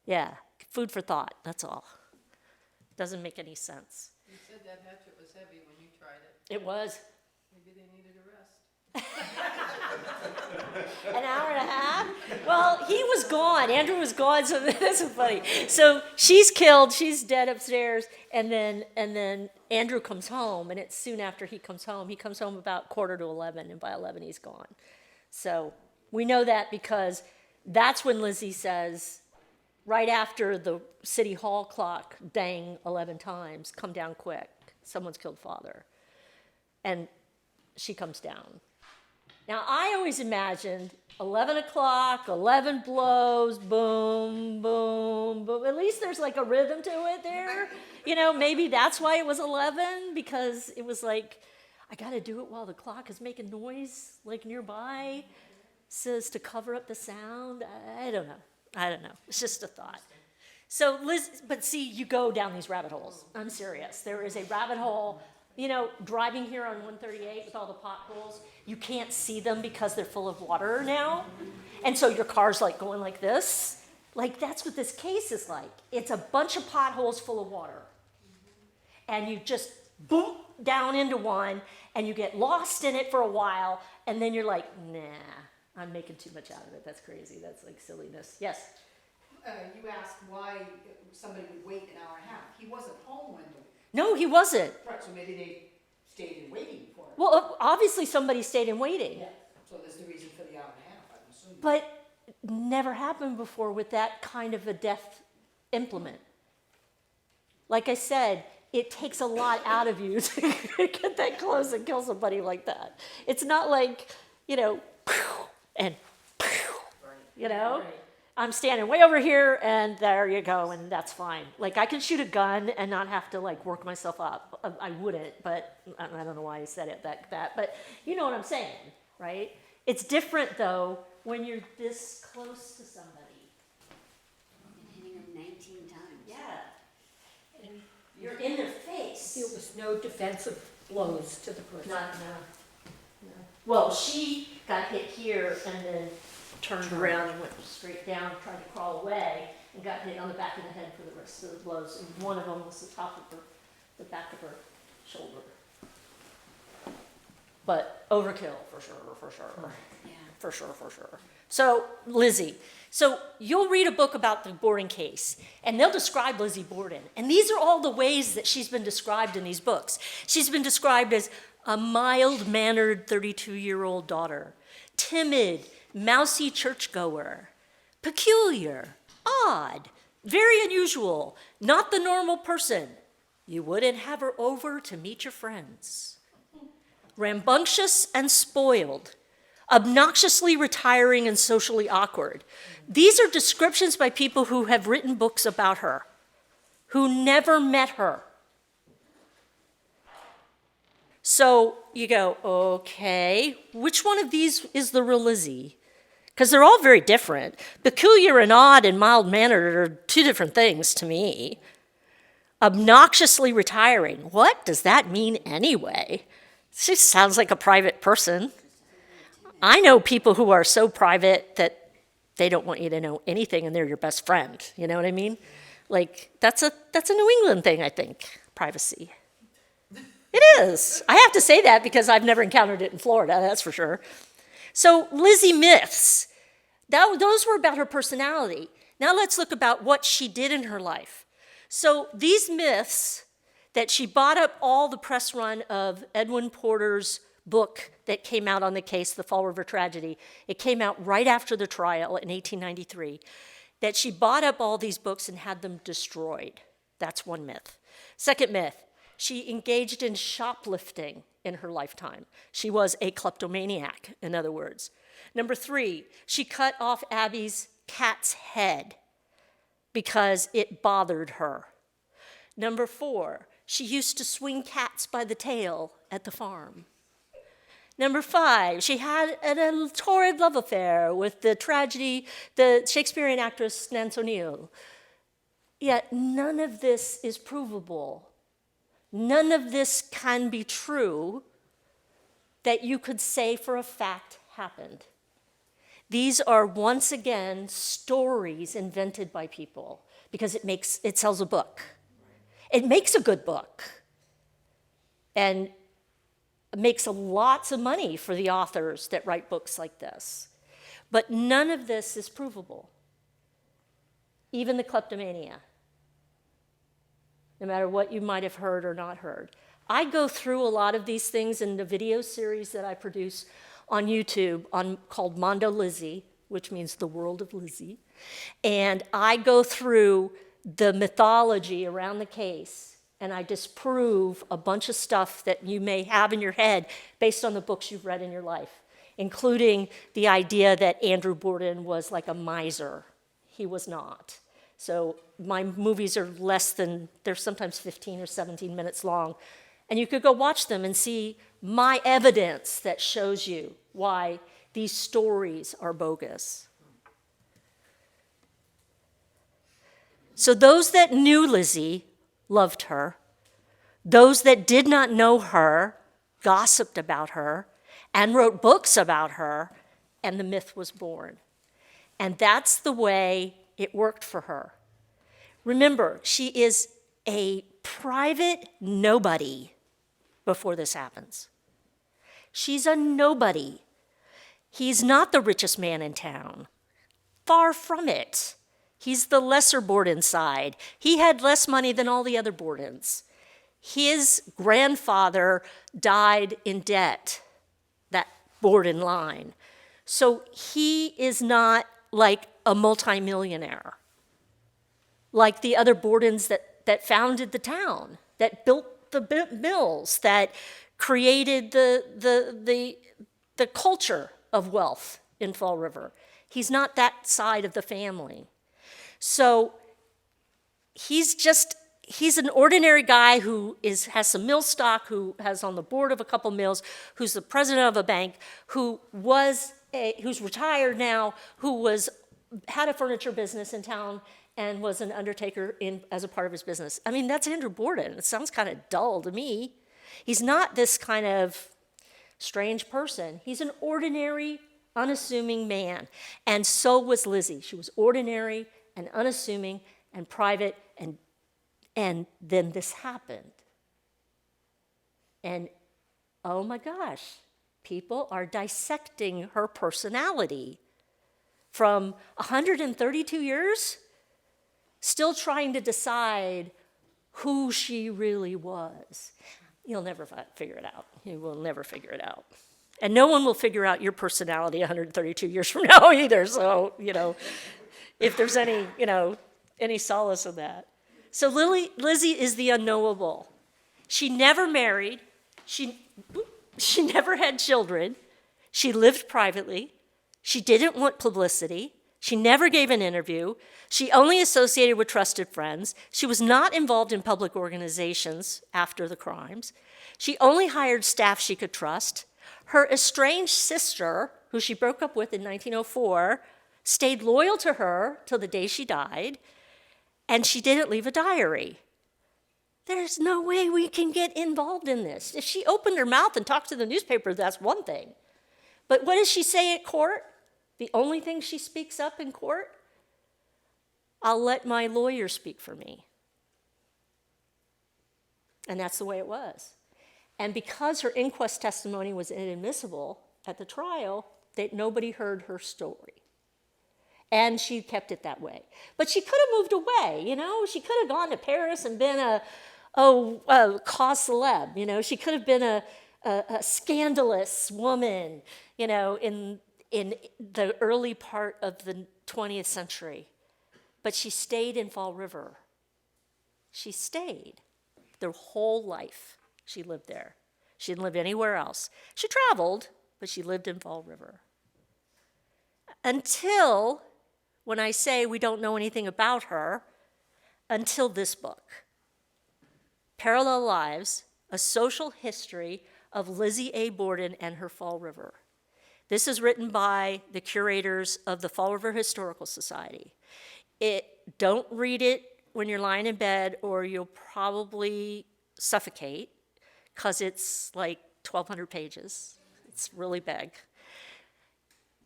[SPEAKER 1] Yeah, food for thought, that's all. Doesn't make any sense.
[SPEAKER 5] You said that hatchet was heavy when you tried it.
[SPEAKER 1] It was.
[SPEAKER 5] Maybe they needed a rest.
[SPEAKER 1] An hour and a half? Well, he was gone. Andrew was gone, so that's so funny. So she's killed, she's dead upstairs, and then Andrew comes home, and it's soon after he comes home. He comes home about 10:45, and by 11 he's gone. So we know that because that's when Lizzie says, right after the city hall clock dang 11 times, come down quick, someone's killed father. And she comes down. Now, I always imagined 11 o'clock, 11 blows, boom, boom, boom. At least there's like a rhythm to it there. You know, maybe that's why it was 11, because it was like, I got to do it while the clock is making noise, like nearby, says to cover up the sound. I don't know. It's just a thought. So, Liz, but see, you go down these rabbit holes. I'm serious. There is a rabbit hole. You know, driving here on 138 with all the potholes, you can't see them because they're full of water now. And so your car's like going like this. Like, that's what this case is like. It's a bunch of potholes full of water. And you just boom down into one, and you get lost in it for a while, and then you're like, nah, I'm making too much out of it. That's crazy. That's like silliness. Yes?
[SPEAKER 6] You asked why somebody would wait an hour and a half. He wasn't home when
[SPEAKER 1] No, he wasn't.
[SPEAKER 6] right, so maybe they stayed in waiting for it.
[SPEAKER 1] Well, obviously somebody stayed in waiting.
[SPEAKER 6] Yeah. So that's the reason for the hour and a half, I'm assuming.
[SPEAKER 1] But never happened before with that kind of a death implement. Like I said, it takes a lot out of you to get that close and kill somebody like that. It's not like, you know, and, you know?
[SPEAKER 6] Right.
[SPEAKER 1] I'm standing way over here, and there you go, and that's fine. Like, I can shoot a gun and not have to, like, work myself up. I wouldn't, but I don't know why I said it like that. But you know what I'm saying, right? It's different, though, when you're this close to somebody.
[SPEAKER 4] And hitting him 19 times.
[SPEAKER 1] Yeah. And You're in their face.
[SPEAKER 7] There was no defensive blows to the person.
[SPEAKER 1] No. Well, she got hit here and then turned around and went straight down, tried to crawl away, and got hit on the back of the head for the rest of the blows. And one of them was the top of the back of her shoulder. But overkill, for sure.
[SPEAKER 4] Yeah.
[SPEAKER 1] For sure. So, Lizzie. So, you'll read a book about the Borden case, and they'll describe Lizzie Borden. And these are all the ways that she's been described in these books. She's been described as a mild-mannered 32-year-old daughter, timid, mousy churchgoer, peculiar, odd, very unusual, not the normal person. You wouldn't have her over to meet your friends. Rambunctious and spoiled, obnoxiously retiring and socially awkward. These are descriptions by people who have written books about her, who never met her. So you go, okay, which one of these is the real Lizzie? Because they're all very different. Peculiar and odd and mild-mannered are two different things to me. Obnoxiously retiring, what does that mean anyway? She sounds like a private person. I know people who are so private that they don't want you to know anything and they're your best friend. You know what I mean? Like, that's a New England thing, I think, privacy. It is. I have to say that because I've never encountered it in Florida, that's for sure. So Lizzie myths, those were about her personality. Now let's look about what she did in her life. So these myths, that she bought up all the press run of Edwin Porter's book that came out on the case, The Fall River Tragedy. It came out right after the trial in 1893. That she bought up all these books and had them destroyed. That's one myth. Second myth, she engaged in shoplifting in her lifetime. She was a kleptomaniac, in other words. Number 3, she cut off Abby's cat's head because it bothered her. Number 4, she used to swing cats by the tail at the farm. Number 5, she had a torrid love affair with the Shakespearean actress Nance O'Neill. Yet none of this is provable. None of this can be true that you could say for a fact happened. These are, once again, stories invented by people because it sells a book. It makes a good book. And makes lots of money for the authors that write books like this. But none of this is provable. Even the kleptomania. No matter what you might have heard or not heard. I go through a lot of these things in the video series that I produce on YouTube called Mondo Lizzie, which means the world of Lizzie. And I go through the mythology around the case, and I disprove a bunch of stuff that you may have in your head based on the books you've read in your life, including the idea that Andrew Borden was like a miser. He was not. So my movies are they're sometimes 15 or 17 minutes long. And you could go watch them and see my evidence that shows you why these stories are bogus. So those that knew Lizzie loved her. Those that did not know her gossiped about her and wrote books about her, and the myth was born. And that's the way it worked for her. Remember, she is a private nobody before this happens. She's a nobody. He's not the richest man in town. Far from it. He's the lesser Borden side. He had less money than all the other Bordens. His grandfather died in debt, that Borden line. So he is not like a multimillionaire, like the other Bordens that founded the town, that built the mills, that created the culture of wealth in Fall River. He's not that side of the family. So he's an ordinary guy who has some mill stock, who has on the board of a couple mills, who's the president of a bank, who's retired now, who had a furniture business in town, and was an undertaker as a part of his business. I mean, that's Andrew Borden. It sounds kind of dull to me. He's not this kind of strange person. He's an ordinary, unassuming man. And so was Lizzie. She was ordinary and unassuming and private, and then this happened. And oh my gosh, people are dissecting her personality from 132 years, still trying to decide who she really was. You'll never figure it out. You will never figure it out. And no one will figure out your personality 132 years from now either. So, if there's any solace in that. So Lizzie is the unknowable. She never married. She never had children. She lived privately. She didn't want publicity. She never gave an interview. She only associated with trusted friends. She was not involved in public organizations after the crimes. She only hired staff she could trust. Her estranged sister, who she broke up with in 1904, stayed loyal to her till the day she died, and she didn't leave a diary. There's no way we can get involved in this. If she opened her mouth and talked to the newspaper, that's one thing. But what does she say at court? The only thing she speaks up in court? I'll let my lawyer speak for me. And that's the way it was. And because her inquest testimony was inadmissible at the trial, that nobody heard her story. And she kept it that way. But she could have moved away, She could have gone to Paris and been a cause celeb, She could have been a scandalous woman, in the early part of the 20th century. But she stayed in Fall River. She stayed. Their whole life, she lived there. She didn't live anywhere else. She traveled, but she lived in Fall River. Until, when I say we don't know anything about her, until this book, Parallel Lives, A Social History of Lizzie A. Borden and Her Fall River. This is written by the curators of the Fall River Historical Society. Don't read it when you're lying in bed or you'll probably suffocate because it's like 1,200 pages. It's really big.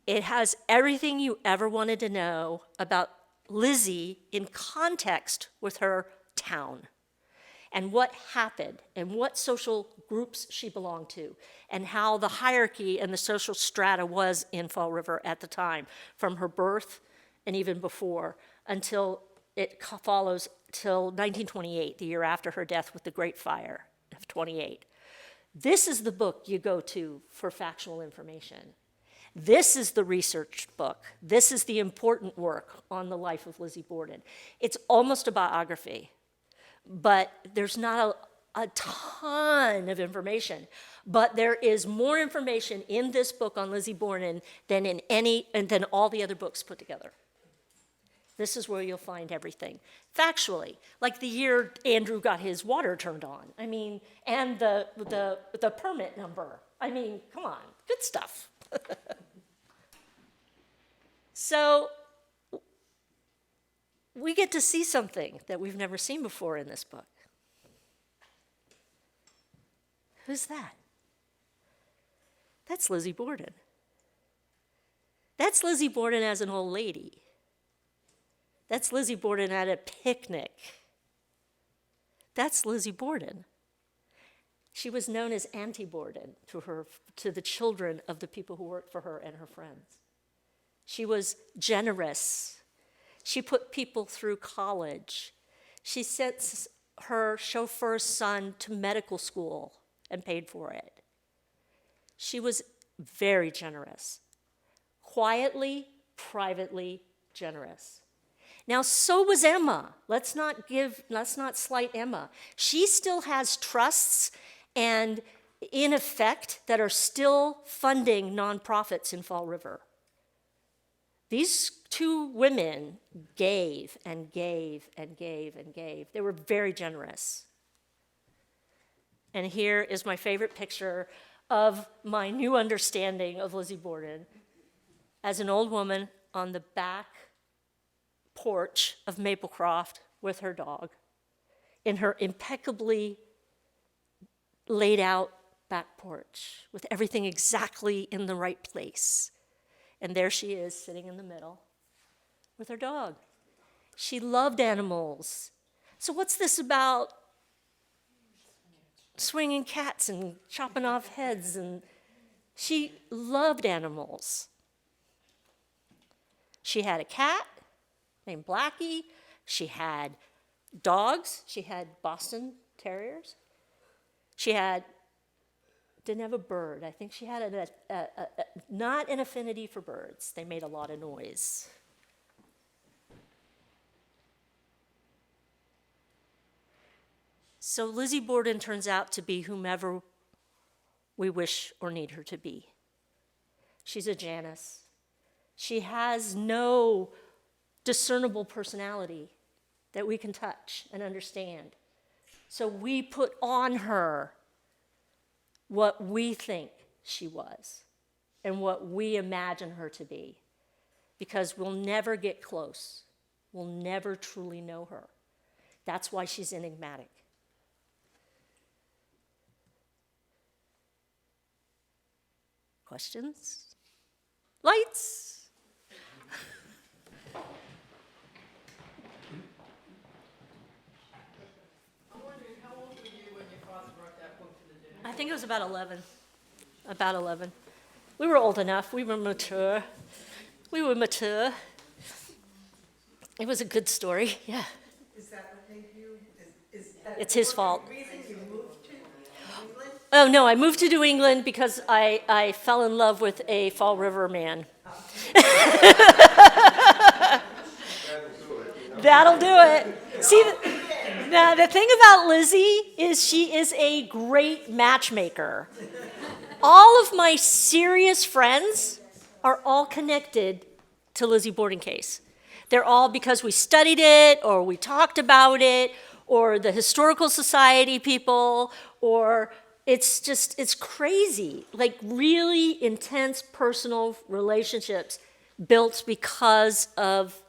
[SPEAKER 1] It has everything you ever wanted to know about Lizzie in context with her town and what happened and what social groups she belonged to and how the hierarchy and the social strata was in Fall River at the time, from her birth and even before, until it follows till 1928, the year after her death with the Great Fire of 28. This is the book you go to for factual information. This is the research book. This is the important work on the life of Lizzie Borden. It's almost a biography, but there's not a ton of information. But there is more information in this book on Lizzie Borden than all the other books put together. This is where you'll find everything. Factually, like the year Andrew got his water turned on. And the permit number. Come on, good stuff. So we get to see something that we've never seen before in this book. Who's that? That's Lizzie Borden. That's Lizzie Borden as an old lady. That's Lizzie Borden at a picnic. That's Lizzie Borden. She was known as Auntie Borden to the children of the people who worked for her and her friends. She was generous. She put people through college. She sent her chauffeur's son to medical school and paid for it. She was very generous. Quietly, privately generous. Now, so was Emma. Let's not slight Emma. She still has trusts and in effect that are still funding nonprofits in Fall River. These two women gave and gave and gave and gave. They were very generous. And here is my favorite picture of my new understanding of Lizzie Borden as an old woman on the back porch of Maplecroft with her dog in her impeccably laid out back porch with everything exactly in the right place. And there she is sitting in the middle with her dog. She loved animals. So what's this about swinging cats and chopping off heads? And she loved animals. She had a cat named Blackie. She had dogs. She had Boston Terriers. She didn't have a bird. I think she had not an affinity for birds. They made a lot of noise. So Lizzie Borden turns out to be whomever we wish or need her to be. She's a Janice. She has no discernible personality that we can touch and understand. So we put on her what we think she was and what we imagine her to be, because we'll never get close. We'll never truly know her. That's why she's enigmatic. Questions? Lights?
[SPEAKER 5] I'm wondering, how old were you when your father brought that book to the dinner?
[SPEAKER 1] I think it was about 11. About 11. We were old enough. We were mature. It was a good story, yeah.
[SPEAKER 3] Is that what made you, is that?
[SPEAKER 1] It's his fault.
[SPEAKER 3] the reason you moved to England?
[SPEAKER 1] Oh, no, I moved to New England because I fell in love with a Fall River man. That'll do it. See, now the thing about Lizzie is she is a great matchmaker. All of my serious friends are all connected to Lizzie Borden case. They're all because we studied it, or we talked about it, or the Historical Society people, or it's crazy. Like really intense personal relationships built because of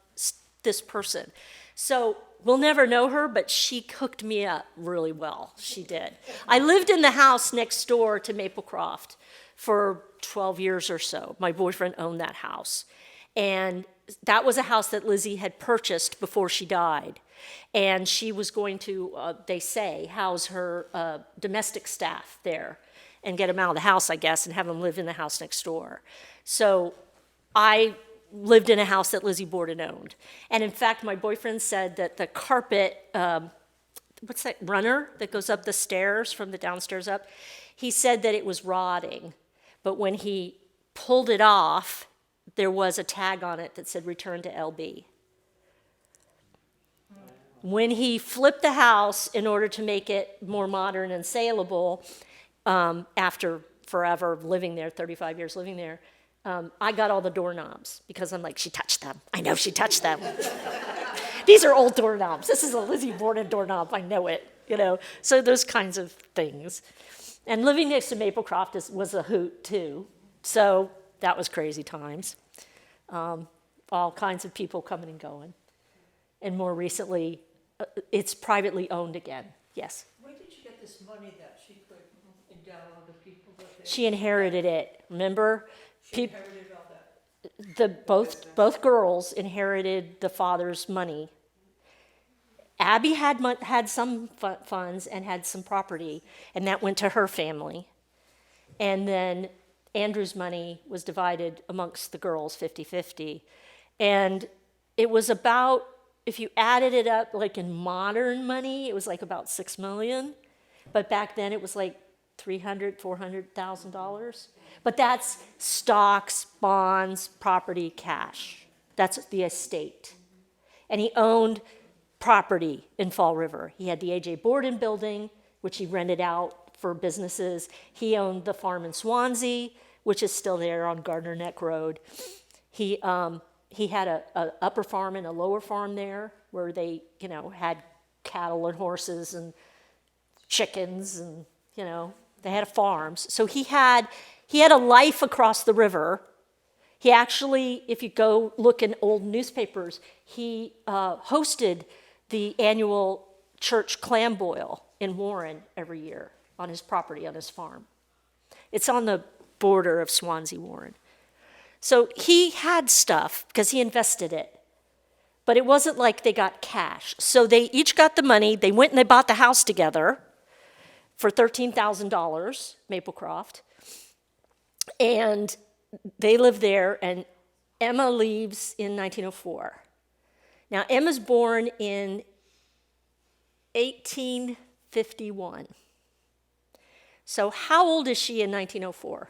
[SPEAKER 1] this person. So we'll never know her, but she hooked me up really well. She did. I lived in the house next door to Maplecroft for 12 years or so. My boyfriend owned that house. And that was a house that Lizzie had purchased before she died. And she was going to, they say, house her domestic staff there and get them out of the house, I guess, and have them live in the house next door. So I lived in a house that Lizzie Borden owned. And in fact, my boyfriend said that the carpet, what's that runner that goes up the stairs from the downstairs up? He said that it was rotting. But when he pulled it off, there was a tag on it that said return to LB. When he flipped the house in order to make it more modern and saleable, after forever living there, 35 years living there, I got all the doorknobs because I'm like, she touched them. I know she touched them. These are old doorknobs. This is a Lizzie Borden doorknob. I know it, you know. So those kinds of things. And living next to Maplecroft was a hoot, too. So that was crazy times. All kinds of people coming and going. And more recently, it's privately owned again. Yes?
[SPEAKER 7] Where did you get this money that she could endow other people with?
[SPEAKER 1] She inherited it, remember?
[SPEAKER 7] She inherited all that.
[SPEAKER 1] Both girls inherited the father's money. Abby had some funds and had some property, and that went to her family. And then Andrew's money was divided amongst the girls 50-50. And it was about, if you added it up, like in modern money, it was like about $6 million. But back then it was like $300,000, $400,000. But that's stocks, bonds, property, cash. That's the estate. And he owned property in Fall River. He had the A.J. Borden building, which he rented out for businesses. He owned the farm in Swansea, which is still there on Gardner Neck Road. He had a upper farm and a lower farm there where they, had cattle and horses and chickens and, they had farms. So he had a life across the river. He actually, if you go look in old newspapers, he hosted the annual church clam boil in Warren every year on his property, on his farm. It's on the border of Swansea, Warren. So he had stuff because he invested it. But it wasn't like they got cash. So they each got the money. They went and they bought the house together for $13,000, Maplecroft. And they lived there, and Emma leaves in 1904. Now, Emma's born in 1851. So how old is she in 1904?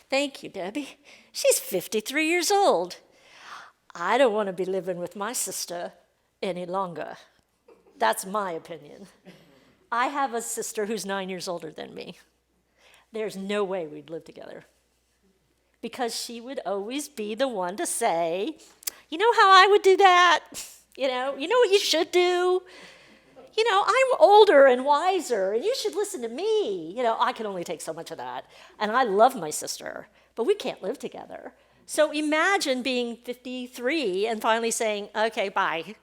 [SPEAKER 1] Thank you, Debbie. She's 53 years old. I don't want to be living with my sister any longer. That's my opinion. I have a sister who's 9 years older than me. There's no way we'd live together. Because she would always be the one to say, you know how I would do that? You know what you should do? I'm older and wiser, and you should listen to me. I can only take so much of that. And I love my sister, but we can't live together. So imagine being 53 and finally saying, okay, bye.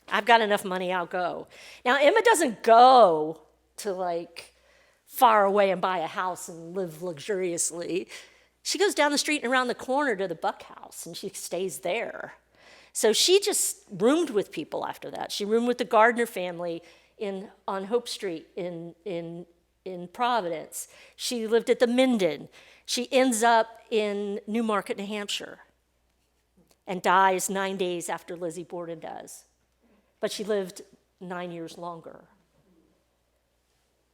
[SPEAKER 1] I've got enough money, I'll go. Now, Emma doesn't go to far away and buy a house and live luxuriously. She goes down the street and around the corner to the Buck House, and she stays there. So she just roomed with people after that. She roomed with the Gardner family on Hope Street in Providence. She lived at the Minden. She ends up in Newmarket, New Hampshire, and dies 9 days after Lizzie Borden does. But she lived 9 years longer.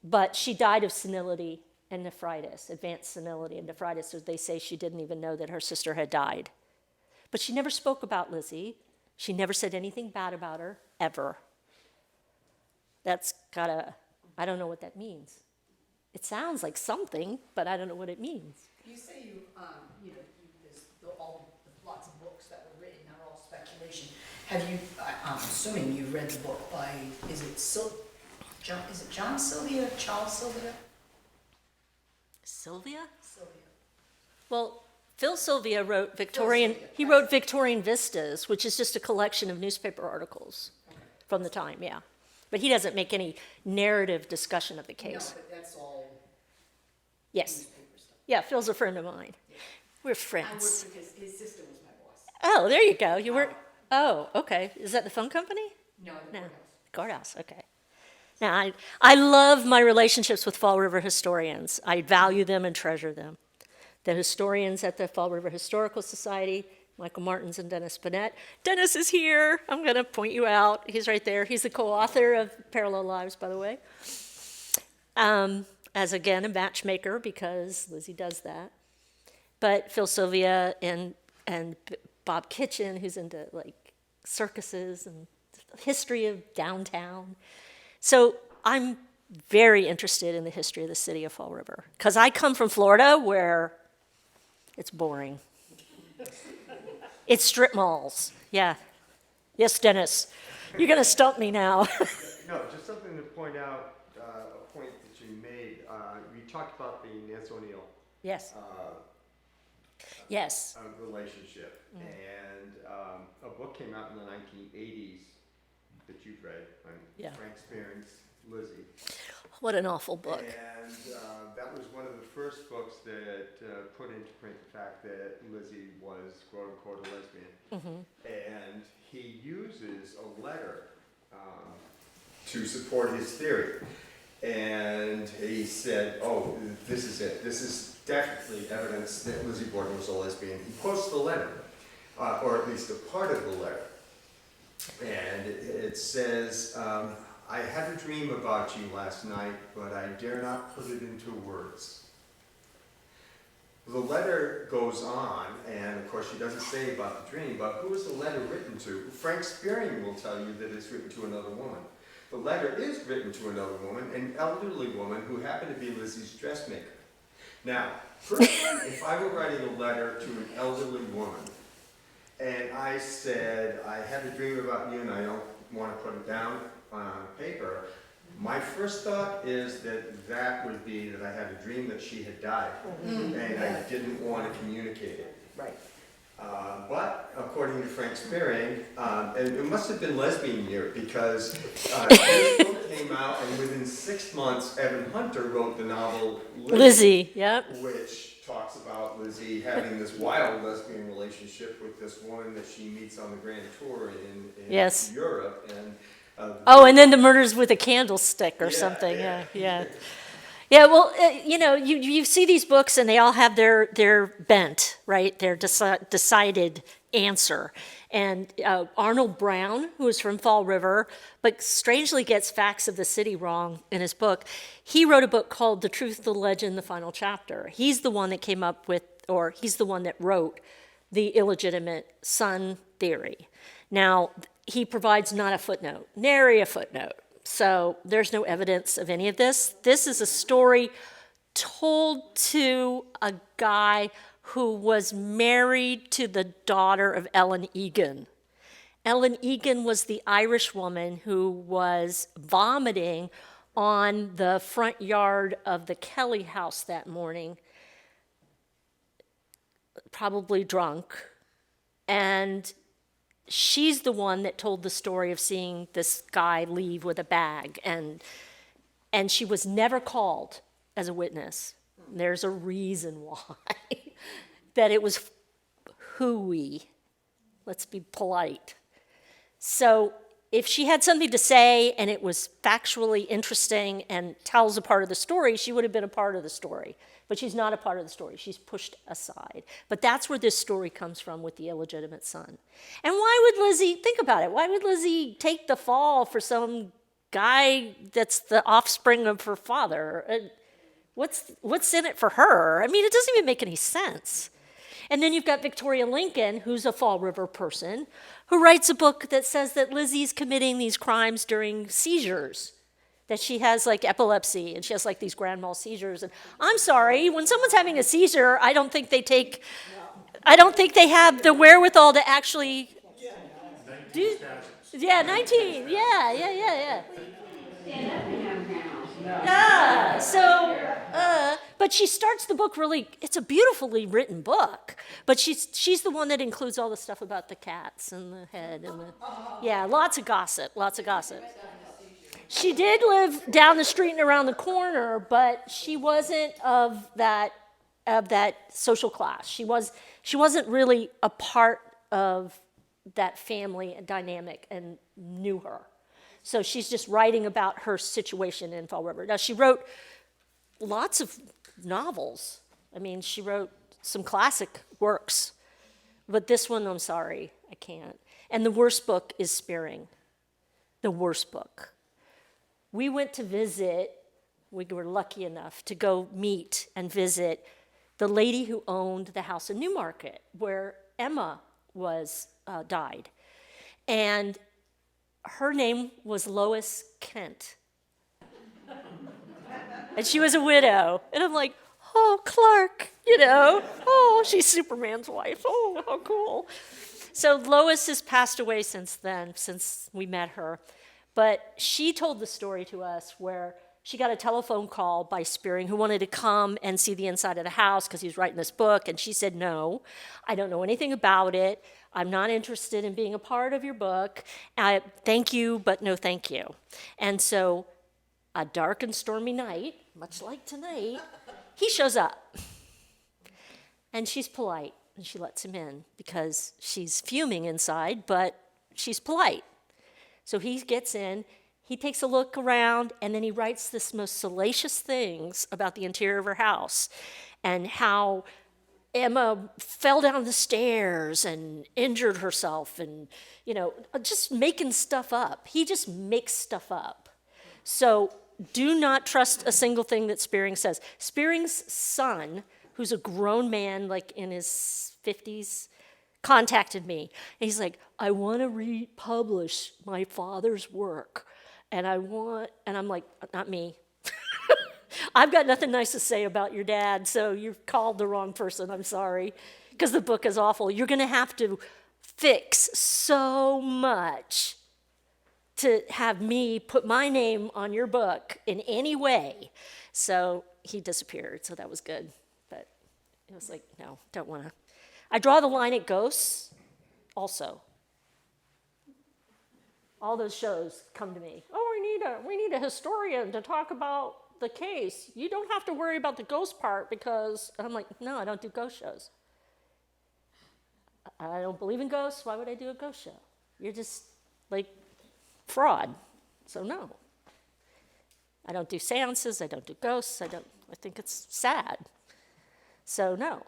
[SPEAKER 1] But she died of senility and nephritis, advanced senility and nephritis, so they say she didn't even know that her sister had died. But she never spoke about Lizzie. She never said anything bad about her, ever. I don't know what that means. It sounds like something, but I don't know what it means.
[SPEAKER 6] You say there's lots of books that were written, are all speculation. Have you, I'm assuming you read the book by, is it John Sylvia, Charles Sylvia?
[SPEAKER 1] Sylvia?
[SPEAKER 6] Sylvia.
[SPEAKER 1] Well, Phil Sylvia wrote Victorian,
[SPEAKER 6] Sylvia,
[SPEAKER 1] he wrote Victorian Vistas, which is just a collection of newspaper articles from the time, yeah. But he doesn't make any narrative discussion of the
[SPEAKER 6] No,
[SPEAKER 1] case.
[SPEAKER 6] but that's all
[SPEAKER 1] Yes.
[SPEAKER 6] newspaper stuff.
[SPEAKER 1] Yeah, Phil's a friend of mine. We're
[SPEAKER 6] I
[SPEAKER 1] friends.
[SPEAKER 6] worked with his sister was my boss.
[SPEAKER 1] Oh, there you go. You were, oh, okay. Is that the phone company?
[SPEAKER 6] No, the
[SPEAKER 1] No.
[SPEAKER 6] courthouse.
[SPEAKER 1] Courthouse, okay. Now, I love my relationships with Fall River historians. I value them and treasure them. The historians at the Fall River Historical Society, Michael Martins and Dennis Bennett. Dennis is here. I'm going to point you out. He's right there. He's the co-author of Parallel Lives, by the way. As, again, a matchmaker, because Lizzie does that. But Phil Sylvia and Bob Kitchen, who's into, circuses and history of downtown. So I'm very interested in the history of the city of Fall River, because I come from Florida, where it's boring. It's strip malls, yeah. Yes, Dennis, you're going to stump me now.
[SPEAKER 8] No, just something to point out, a point that you made. You talked about the Nancy O'Neill
[SPEAKER 1] Yes. Yes.
[SPEAKER 8] relationship, and a book came out in the 1980s that you've read,
[SPEAKER 1] Yeah.
[SPEAKER 8] Frank Spearing's Lizzie.
[SPEAKER 1] What an awful book.
[SPEAKER 8] And that was one of the first books that put into print the fact that Lizzie was quote unquote a lesbian. And he uses a letter to support his theory. And he said, oh, this is it. This is definitely evidence that Lizzie Borden was a lesbian. He quotes the letter, or at least a part of the letter. And it says, I had a dream about you last night, but I dare not put it into words. The letter goes on, and of course she doesn't say about the dream, but who is the letter written to? Frank Spearing will tell you that it's written to another woman. The letter is written to another woman, an elderly woman who happened to be Lizzie's dressmaker. Now, personally, if I were writing a letter to an elderly woman, and I said, I had a dream about you and I don't want to put it down on paper, My first thought is that would be that I had a dream that she had died, and I didn't want to communicate it.
[SPEAKER 6] Right.
[SPEAKER 8] But according to Frank Spearing, and it must have been lesbian year because this book came out, and within 6 months, Evan Hunter wrote the novel
[SPEAKER 1] Lizzie, yep.
[SPEAKER 8] which talks about Lizzie having this wild lesbian relationship with this woman that she meets on the Grand Tour in
[SPEAKER 1] Yes.
[SPEAKER 8] Europe. And
[SPEAKER 1] Oh, and then the murders with a candlestick or
[SPEAKER 8] Yeah,
[SPEAKER 1] something.
[SPEAKER 8] yeah.
[SPEAKER 1] Yeah. Yeah, well, you see these books and they all have their bent, right? Their decided answer. And Arnold Brown, who is from Fall River, but strangely gets facts of the city wrong in his book, he wrote a book called The Truth, the Legend, the Final Chapter. He's the one that came up with, or he's the one that wrote the illegitimate son theory. Now, he provides not a footnote, nary a footnote. So there's no evidence of any of this. This is a story told to a guy who was married to the daughter of Ellen Egan. Ellen Egan was the Irish woman who was vomiting on the front yard of the Kelly house that morning, probably drunk. And she's the one that told the story of seeing this guy leave with a bag, and she was never called as a witness. There's a reason why. That it was hooey. Let's be polite. So if she had something to say and it was factually interesting and tells a part of the story, she would have been a part of the story. But she's not a part of the story. She's pushed aside. But that's where this story comes from with the illegitimate son. And why would Lizzie, think about it, why would Lizzie take the fall for some guy that's the offspring of her father? What's in it for her? I mean, it doesn't even make any sense. And then you've got Victoria Lincoln, who's a Fall River person, who writes a book that says that Lizzie's committing these crimes during seizures, that she has like epilepsy and she has like these grand mal seizures. And I'm sorry, when someone's having a seizure, I don't think they have the wherewithal to actually do. Yeah, 19. Yeah. But she starts the book really, it's a beautifully written book, but she's the one that includes all the stuff about the cats and the head and lots of gossip. She did live down the street and around the corner, but she wasn't of that social class. She wasn't really a part of that family dynamic and knew her. So she's just writing about her situation in Fall River. Now, she wrote lots of novels. I mean, she wrote some classic works. But this one, I'm sorry, I can't. And the worst book is Spearing. The worst book. We went to visit, we were lucky enough to go meet and visit the lady who owned the house in Newmarket, where Emma died. And her name was Lois Kent. And she was a widow. And I'm like, oh, Clark, oh, she's Superman's wife. Oh, how cool. So Lois has passed away since then, since we met her. But she told the story to us where she got a telephone call by Spearing, who wanted to come and see the inside of the house because he was writing this book. And she said, no, I don't know anything about it. I'm not interested in being a part of your book. Thank you, but no thank you. And so a dark and stormy night, much like tonight, he shows up. And she's polite, and she lets him in because she's fuming inside, but she's polite. So he gets in, he takes a look around, and then he writes this most salacious things about the interior of her house and how Emma fell down the stairs and injured herself and, just making stuff up. He just makes stuff up. So do not trust a single thing that Spearing says. Spearing's son, who's a grown man, like in his 50s, contacted me. And he's like, I want to republish my father's work. And I'm like, not me. I've got nothing nice to say about your dad, so you've called the wrong person, I'm sorry, because the book is awful. You're going to have to fix so much to have me put my name on your book in any way. So he disappeared, so that was good. But it was like, no, don't want to. I draw the line at ghosts also. All those shows come to me. Oh, we need a historian to talk about the case. You don't have to worry about the ghost part because I'm like, no, I don't do ghost shows. I don't believe in ghosts. Why would I do a ghost show? You're just like fraud. So no. I don't do seances. I don't do ghosts. I think it's sad. So no.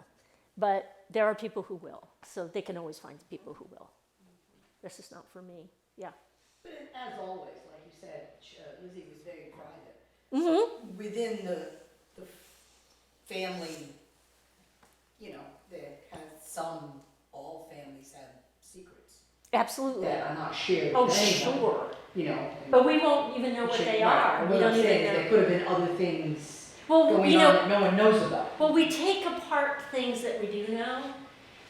[SPEAKER 1] But there are people who will. So they can always find people who will. This is not for me. Yeah.
[SPEAKER 6] But as always, like you said, Lizzie was very private.
[SPEAKER 1] Mm-hmm.
[SPEAKER 6] Within the family, there has all families have secrets
[SPEAKER 1] Absolutely.
[SPEAKER 6] that are not shared
[SPEAKER 1] Oh,
[SPEAKER 6] with anyone.
[SPEAKER 1] sure.
[SPEAKER 6] And
[SPEAKER 1] But we won't even know what they are. We
[SPEAKER 6] What
[SPEAKER 1] don't
[SPEAKER 6] I'm
[SPEAKER 1] even
[SPEAKER 6] saying is
[SPEAKER 1] know.
[SPEAKER 6] there could have been other things
[SPEAKER 1] Well,
[SPEAKER 6] going
[SPEAKER 1] you
[SPEAKER 6] on
[SPEAKER 1] know,
[SPEAKER 6] that no one knows about.
[SPEAKER 1] well, we take apart things that we do know,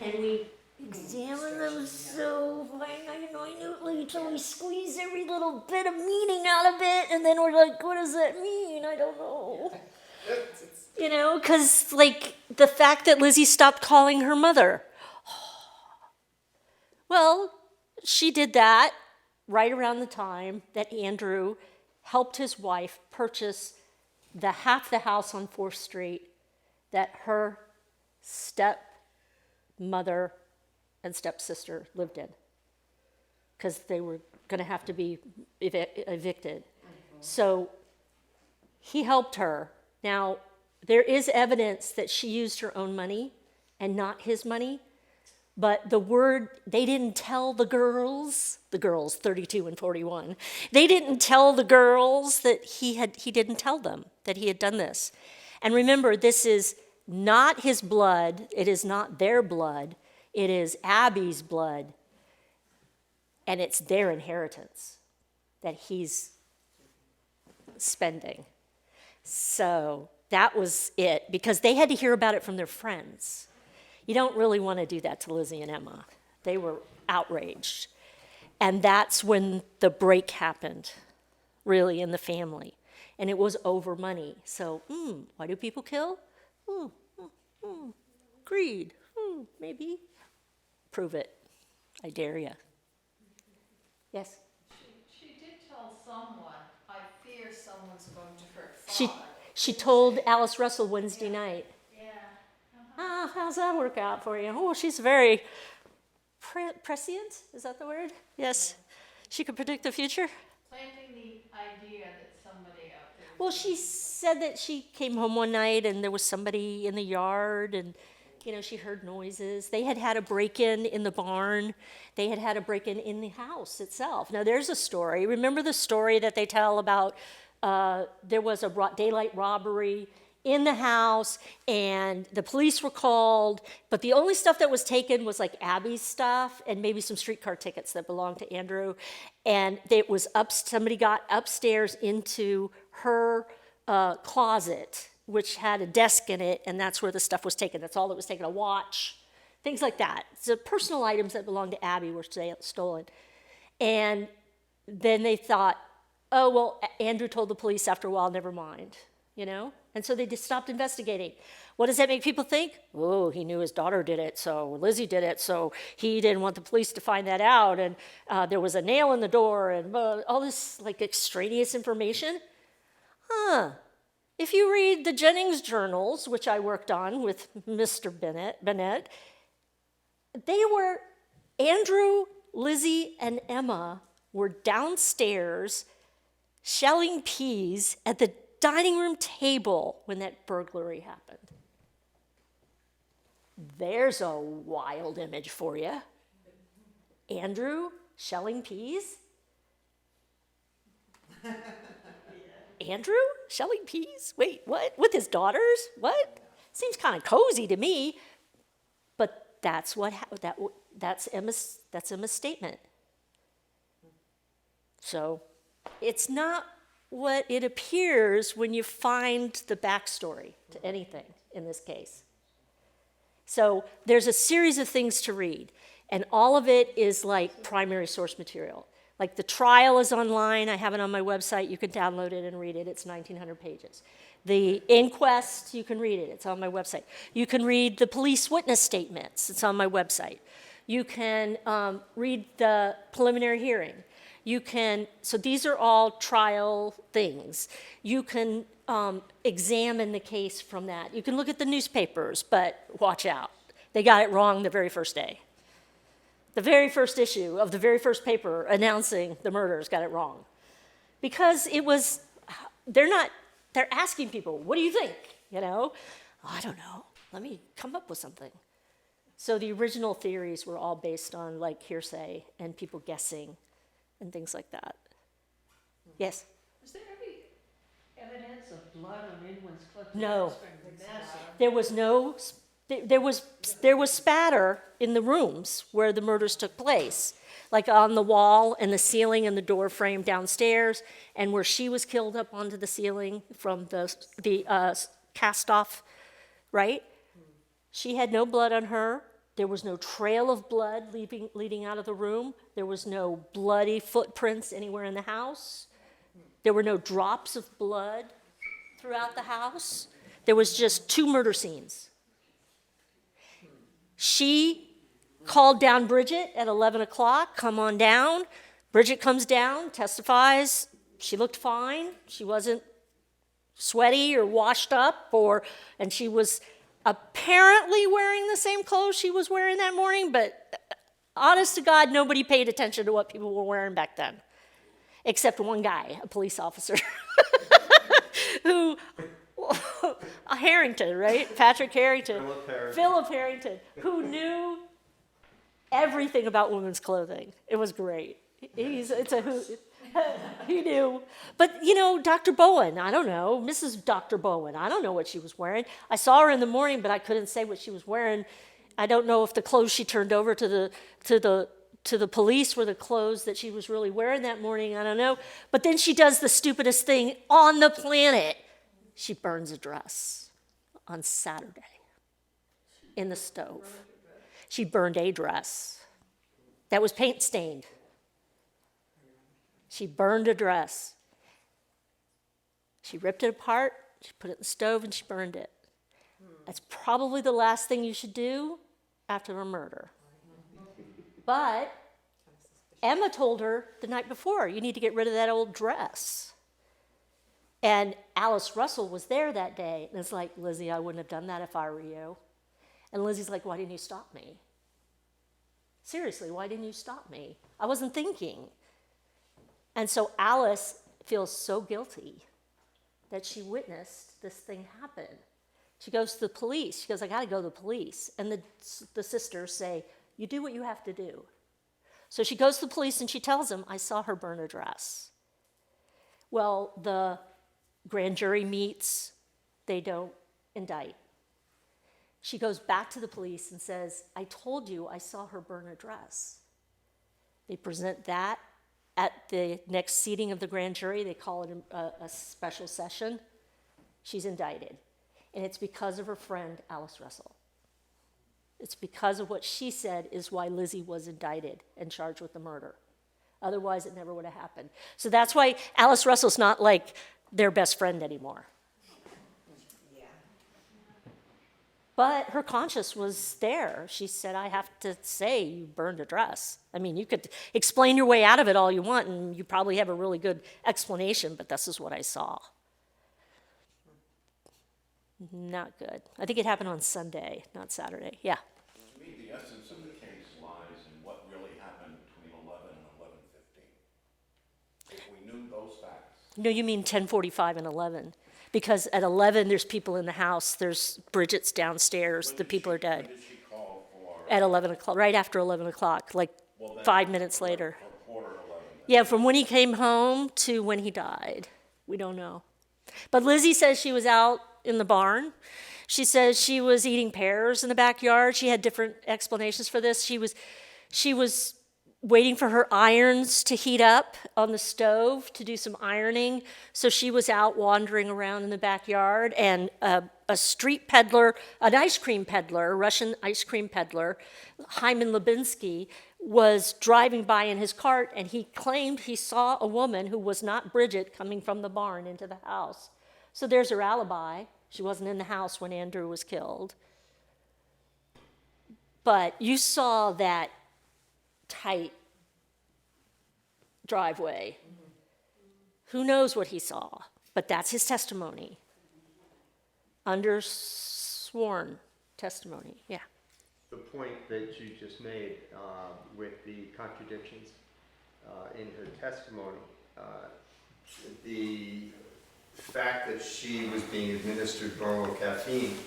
[SPEAKER 1] and we examine them so minutely until we squeeze every little bit of meaning out of it, and then we're like, what does that mean? I don't know. Because, like, the fact that Lizzie stopped calling her mother. Well, she did that right around the time that Andrew helped his wife purchase half the house on 4th Street that her stepmother and stepsister lived in, because they were going to have to be evicted. So he helped her. Now, there is evidence that she used her own money and not his money, but they didn't tell the girls 32 and 41, they didn't tell the girls that he didn't tell them that he had done this. And remember, this is not his blood, it is not their blood, it is Abby's blood, and it's their inheritance that he's spending. So that was it, because they had to hear about it from their friends. You don't really want to do that to Lizzie and Emma. They were outraged. And that's when the break happened, really, in the family. And it was over money. So, why do people kill? Greed. Maybe. Prove it. I dare you. Yes?
[SPEAKER 5] She did tell someone, I fear someone's going to hurt
[SPEAKER 1] She
[SPEAKER 5] Father.
[SPEAKER 1] she told Alice Russell Wednesday night.
[SPEAKER 5] Yeah.
[SPEAKER 1] How's that work out for you? Oh, she's very prescient. Is that the word? Yes. She could predict the future.
[SPEAKER 5] Planting the idea that somebody out there.
[SPEAKER 1] Well, she said that she came home one night and there was somebody in the yard and, she heard noises. They had a break-in in the barn. They had a break-in in the house itself. Now, there's a story. Remember the story that they tell about there was a daylight robbery in the house and the police were called, but the only stuff that was taken was like Abby's stuff and maybe some streetcar tickets that belonged to Andrew. And somebody got upstairs into her closet, which had a desk in it, and that's where the stuff was taken. That's all that was taken, a watch, things like that. So personal items that belonged to Abby were stolen. And then they thought, oh, well, Andrew told the police after a while, never mind, And so they just stopped investigating. What does that make people think? Oh, he knew his daughter did it, so Lizzie did it, so he didn't want the police to find that out, and there was a nail in the door, and all this like extraneous information. If you read the Jennings journals, which I worked on with Mr. Bennett, Andrew, Lizzie, and Emma were downstairs shelling peas at the dining room table when that burglary happened. There's a wild image for you. Andrew shelling peas? Andrew shelling peas? Wait, what? With his daughters? What? Seems kind of cozy to me. But that's that's Emma's statement. So it's not what it appears when you find the backstory to anything in this case. So there's a series of things to read, and all of it is like primary source material. Like the trial is online. I have it on my website. You can download it and read it. It's 1,900 pages. The inquest, you can read it. It's on my website. You can read the police witness statements. It's on my website. You can read the preliminary hearing. You can, so these are all trial things. You can examine the case from that. You can look at the newspapers, but watch out. They got it wrong the very first day. The very first issue of the very first paper announcing the murders got it wrong. Because it was, they're asking people, what do you think? You know, I don't know. Let me come up with something. So the original theories were all based on like hearsay and people guessing and things like that. Yes?
[SPEAKER 7] Was there any evidence of blood on anyone's clothes?
[SPEAKER 1] No. There was no, there was spatter in the rooms where the murders took place, like on the wall and the ceiling and the door frame downstairs, and where she was killed up onto the ceiling from the cast off, right? She had no blood on her. There was no trail of blood leading out of the room. There was no bloody footprints anywhere in the house. There were no drops of blood throughout the house. There was just 2 murder scenes. She called down Bridget at 11 o'clock, come on down. Bridget comes down, testifies. She looked fine. She wasn't sweaty or washed up, and she was apparently wearing the same clothes she was wearing that morning, but honest to God, nobody paid attention to what people were wearing back then, except one guy, a police officer, who, Harrington, right? Patrick Harrington. Philip Harrington, who knew everything about women's clothing. It was great. He knew. But, you know, Dr. Bowen, I don't know. Mrs. Dr. Bowen, I don't know what she was wearing. I saw her in the morning, but I couldn't say what she was wearing. I don't know if the clothes she turned over to the police were the clothes that she was really wearing that morning. I don't know. But then she does the stupidest thing on the planet. She burns a dress on Saturday in the stove. She burned a dress that was paint stained. She burned a dress. She ripped it apart, she put it in the stove, and she burned it. That's probably the last thing you should do after a murder. But Emma told her the night before, you need to get rid of that old dress. And Alice Russell was there that day, and it's like, Lizzie, I wouldn't have done that if I were you. And Lizzie's like, why didn't you stop me? Seriously, why didn't you stop me? I wasn't thinking. And so Alice feels so guilty that she witnessed this thing happen. She goes to the police. She goes, I got to go to the police. And the sisters say, you do what you have to do. So she goes to the police and she tells them, I saw her burn a dress. Well, the grand jury meets. They don't indict. She goes back to the police and says, I told you I saw her burn a dress. They present that at the next seating of the grand jury. They call it a special session. She's indicted. And it's because of her friend, Alice Russell. It's because of what she said is why Lizzie was indicted and charged with the murder. Otherwise, it never would have happened. So that's why Alice Russell's not like their best friend anymore.
[SPEAKER 3] Yeah.
[SPEAKER 1] But her conscience was there. She said, I have to say you burned a dress. I mean, you could explain your way out of it all you want, and you probably have a really good explanation, but this is what I saw. Not good. I think it happened on Sunday, not Saturday. Yeah.
[SPEAKER 9] To me, the essence of the case lies in what really happened between 11 and 11:15. If we knew those facts.
[SPEAKER 1] No, you mean 10:45 and 11. Because at 11, there's people in the house. There's Bridget's downstairs. The people are dead.
[SPEAKER 9] When did she call for?
[SPEAKER 1] At 11 o'clock, right after 11 o'clock, like
[SPEAKER 9] Well, then
[SPEAKER 1] 5 minutes later.
[SPEAKER 9] For quarter to 11.
[SPEAKER 1] Yeah, from when he came home to when he died. We don't know. But Lizzie says she was out in the barn. She says she was eating pears in the backyard. She had different explanations for this. She was waiting for her irons to heat up on the stove to do some ironing. So she was out wandering around in the backyard, and a street peddler, an ice cream peddler, a Russian ice cream peddler, Hyman Lubinsky, was driving by in his cart, and he claimed he saw a woman who was not Bridget coming from the barn into the house. So there's her alibi. She wasn't in the house when Andrew was killed. But you saw that tight driveway. Who knows what he saw? But that's his testimony. Under sworn testimony, yeah.
[SPEAKER 8] The point that you just made with the contradictions in her testimony, the fact that she was being administered normal caffeine,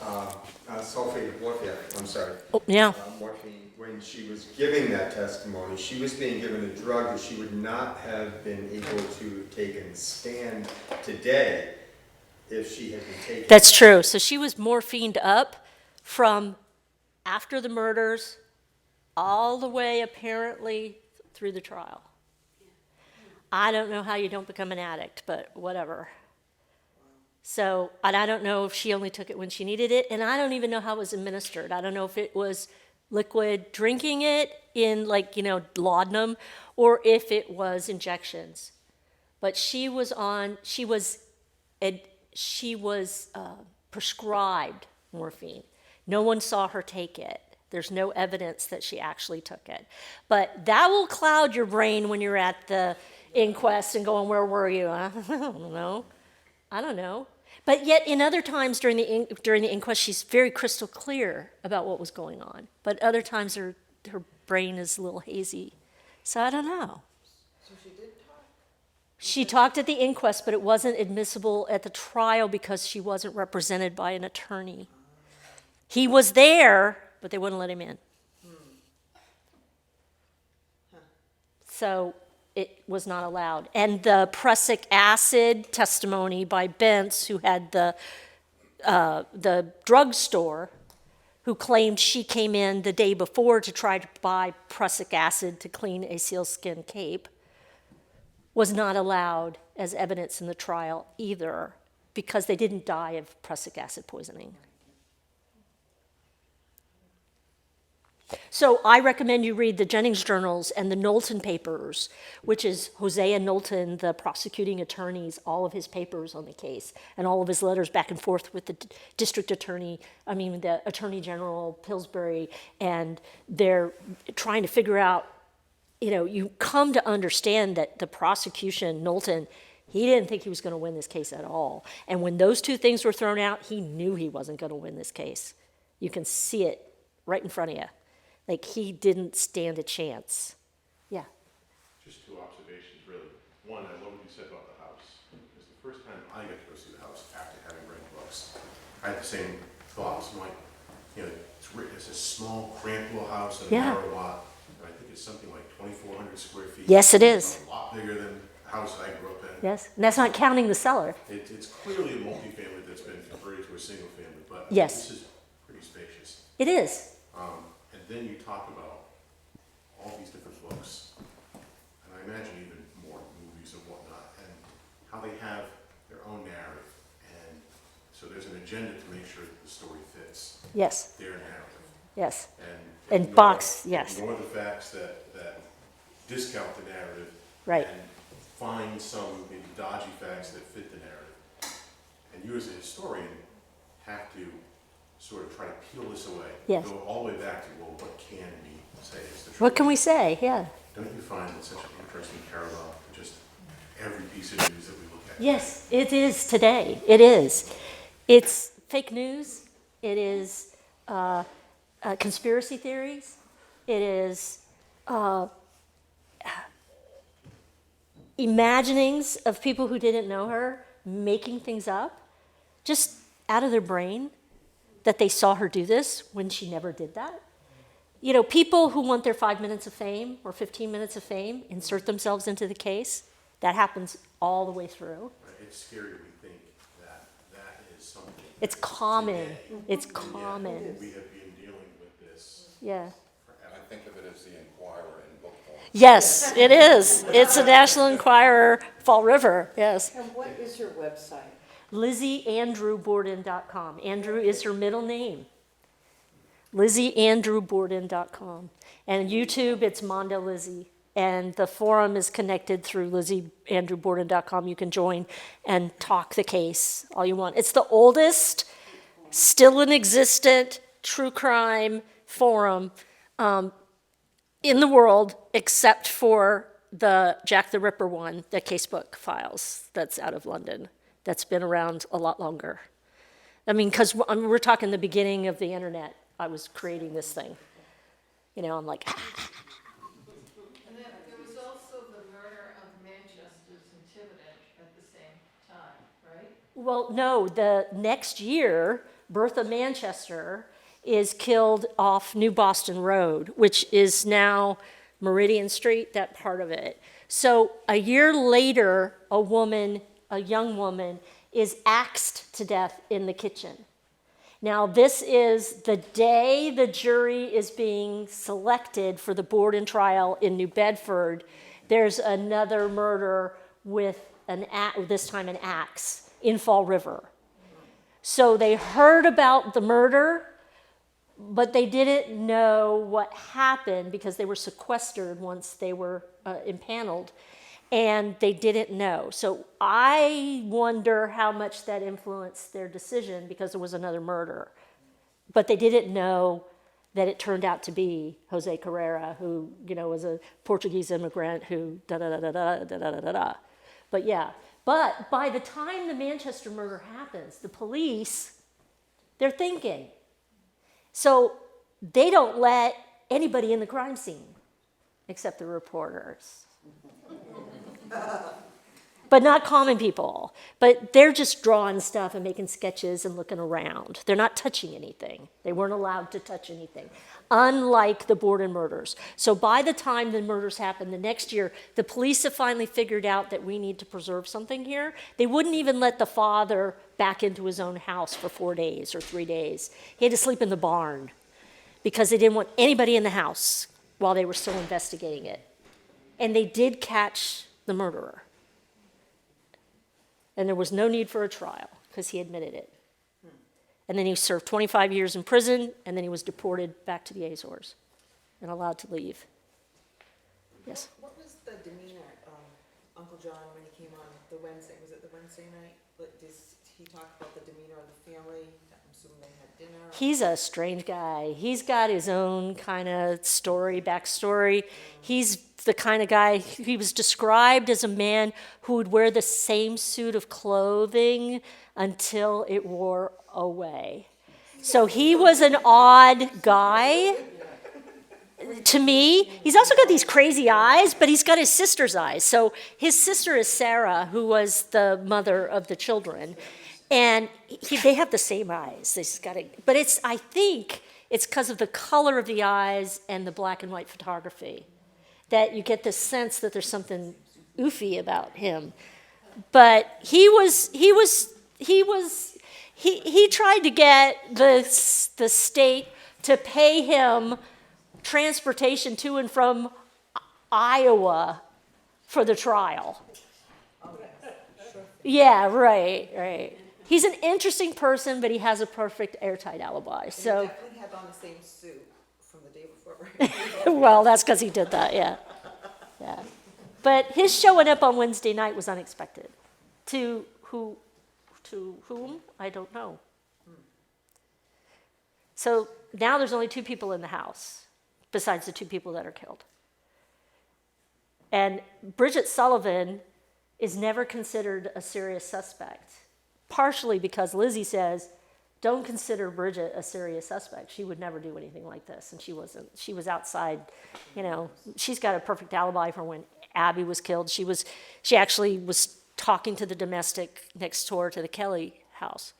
[SPEAKER 8] sulfate of morphine, I'm sorry.
[SPEAKER 1] Oh, yeah.
[SPEAKER 8] Morphine, when she was giving that testimony, she was being given a drug that she would not have been able to take and stand today if she had been taken.
[SPEAKER 1] That's true. So she was morphined up from after the murders all the way apparently through the trial. I don't know how you don't become an addict, but whatever. So, and I don't know if she only took it when she needed it, and I don't even know how it was administered. I don't know if it was liquid drinking it in laudanum, or if it was injections. But she was prescribed morphine. No one saw her take it. There's no evidence that she actually took it. But that will cloud your brain when you're at the inquest and going, where were you? I don't know. But yet in other times during the inquest, she's very crystal clear about what was going on. But other times her brain is a little hazy. So I don't know.
[SPEAKER 3] So she did talk?
[SPEAKER 1] She talked at the inquest, but it wasn't admissible at the trial because she wasn't represented by an attorney. He was there, but they wouldn't let him in. So it was not allowed. And the prussic acid testimony by Bentz, who had the drugstore, who claimed she came in the day before to try to buy prussic acid to clean a sealskin cape, was not allowed as evidence in the trial either, because they didn't die of prussic acid poisoning. So I recommend you read the Jennings journals and the Knowlton papers, which is Hosea Knowlton, the prosecuting attorney's, all of his papers on the case, and all of his letters back and forth with the the Attorney General Pillsbury, and they're trying to figure out, you come to understand that the prosecution, Knowlton, he didn't think he was going to win this case at all. And when those two things were thrown out, he knew he wasn't going to win this case. You can see it right in front of you. Like, he didn't stand a chance. Yeah.
[SPEAKER 9] Just two observations, really. One, I love what you said about the house. Because the first time I got to go see the house after having read the books, I had the same thoughts. I'm like, it's a small, cramped little house in a narrow lot. And I think it's something like 2,400 square feet.
[SPEAKER 1] Yes, it is.
[SPEAKER 9] It's a lot bigger than the house I grew up in.
[SPEAKER 1] Yes, and that's not counting the cellar.
[SPEAKER 9] It's clearly a multifamily that's been converted to a single family, but
[SPEAKER 1] Yes.
[SPEAKER 9] this is pretty spacious.
[SPEAKER 1] It is.
[SPEAKER 9] And then you talk about all these different books, and I imagine even more movies and whatnot, and how they have their own narrative. And so there's an agenda to make sure that the story fits
[SPEAKER 1] Yes,
[SPEAKER 9] their narrative.
[SPEAKER 1] yes.
[SPEAKER 9] And
[SPEAKER 1] And box, yes.
[SPEAKER 9] Ignore the facts that discount the narrative.
[SPEAKER 1] Right.
[SPEAKER 9] And find some maybe dodgy facts that fit the narrative. And you as a historian have to sort of try to peel this away.
[SPEAKER 1] Yes.
[SPEAKER 9] Go all the way back to, well, what can we say is the truth?
[SPEAKER 1] What can we say? Yeah.
[SPEAKER 9] Don't you find it such an interesting parallel to just every piece of news that we look at?
[SPEAKER 1] Yes, it is today. It is. It's fake news. It is conspiracy theories. It is imaginings of people who didn't know her, making things up, just out of their brain, that they saw her do this when she never did that. People who want their 5 minutes of fame or 15 minutes of fame insert themselves into the case. That happens all the way through.
[SPEAKER 9] It's scary to think that that is something.
[SPEAKER 1] It's common.
[SPEAKER 9] Today.
[SPEAKER 1] It's
[SPEAKER 9] And yet
[SPEAKER 1] common.
[SPEAKER 9] we have been dealing with this.
[SPEAKER 1] Yeah.
[SPEAKER 9] And I think of it as the Enquirer in book form.
[SPEAKER 1] Yes, it is. It's a National Enquirer, Fall River. Yes.
[SPEAKER 3] And what is your website?
[SPEAKER 1] LizzieAndrewBorden.com. Andrew is her middle name. LizzieAndrewBorden.com. And YouTube, it's Mondo Lizzie. And the forum is connected through LizzieAndrewBorden.com. You can join and talk the case all you want. It's the oldest, still in existent true crime forum in the world, except for the Jack the Ripper one, the Casebook Files, that's out of London. That's been around a lot longer. I mean, because we're talking the beginning of the internet. I was creating this thing. You know, I'm like,
[SPEAKER 5] And then there was also the murder of Manchester's and Tiverton at the same time, right?
[SPEAKER 1] well, no, the next year, Bertha Manchester is killed off New Boston Road, which is now Meridian Street, that part of it. So a year later, a young woman, is axed to death in the kitchen. Now, this is the day the jury is being selected for the Borden trial in New Bedford. There's another murder with this time an axe in Fall River. So they heard about the murder, but they didn't know what happened because they were sequestered once they were impaneled, and they didn't know. So I wonder how much that influenced their decision because there was another murder. But they didn't know that it turned out to be Jose Carrera, who, you know, was a Portuguese immigrant who da-da-da-da-da-da-da-da-da. But yeah, but by the time the Manchester murder happens, the police, they're thinking. So they don't let anybody in the crime scene except the reporters. But not common people. But they're just drawing stuff and making sketches and looking around. They're not touching anything. They weren't allowed to touch anything, unlike the Borden murders. So by the time the murders happened the next year, the police have finally figured out that we need to preserve something here. They wouldn't even let the father back into his own house for 4 days or 3 days. He had to sleep in the barn because they didn't want anybody in the house while they were still investigating it. And they did catch the murderer. And there was no need for a trial because he admitted it. And then he served 25 years in prison, and then he was deported back to the Azores and allowed to leave. Yes?
[SPEAKER 3] What was the demeanor of Uncle John when he came on the Wednesday? Was it the Wednesday night? Like, does he talk about the demeanor of the family? I'm assuming they had dinner.
[SPEAKER 1] He's a strange guy. He's got his own kind of backstory. He's the kind of guy, he was described as a man who would wear the same suit of clothing until it wore away. So he was an odd guy to me. He's also got these crazy eyes, but he's got his sister's eyes. So his sister is Sarah, who was the mother of the children. And they have the same eyes. But I think it's because of the color of the eyes and the black and white photography that you get this sense that there's something oofy about him. But he tried to get the state to pay him transportation to and from Iowa for the trial. Yeah, right. He's an interesting person, but he has a perfect airtight alibi. So,
[SPEAKER 3] He definitely had on the same suit from the day before, right?
[SPEAKER 1] well, that's because he did that, yeah. But his showing up on Wednesday night was unexpected. To whom? I don't know. So now there's only 2 people in the house, besides the 2 people that are killed. And Bridget Sullivan is never considered a serious suspect, partially because Lizzie says, don't consider Bridget a serious suspect. She would never do anything like this, and she wasn't. She was outside, you know. She's got a perfect alibi for when Abby was killed. She actually was talking to the domestic next door to the Kelly house.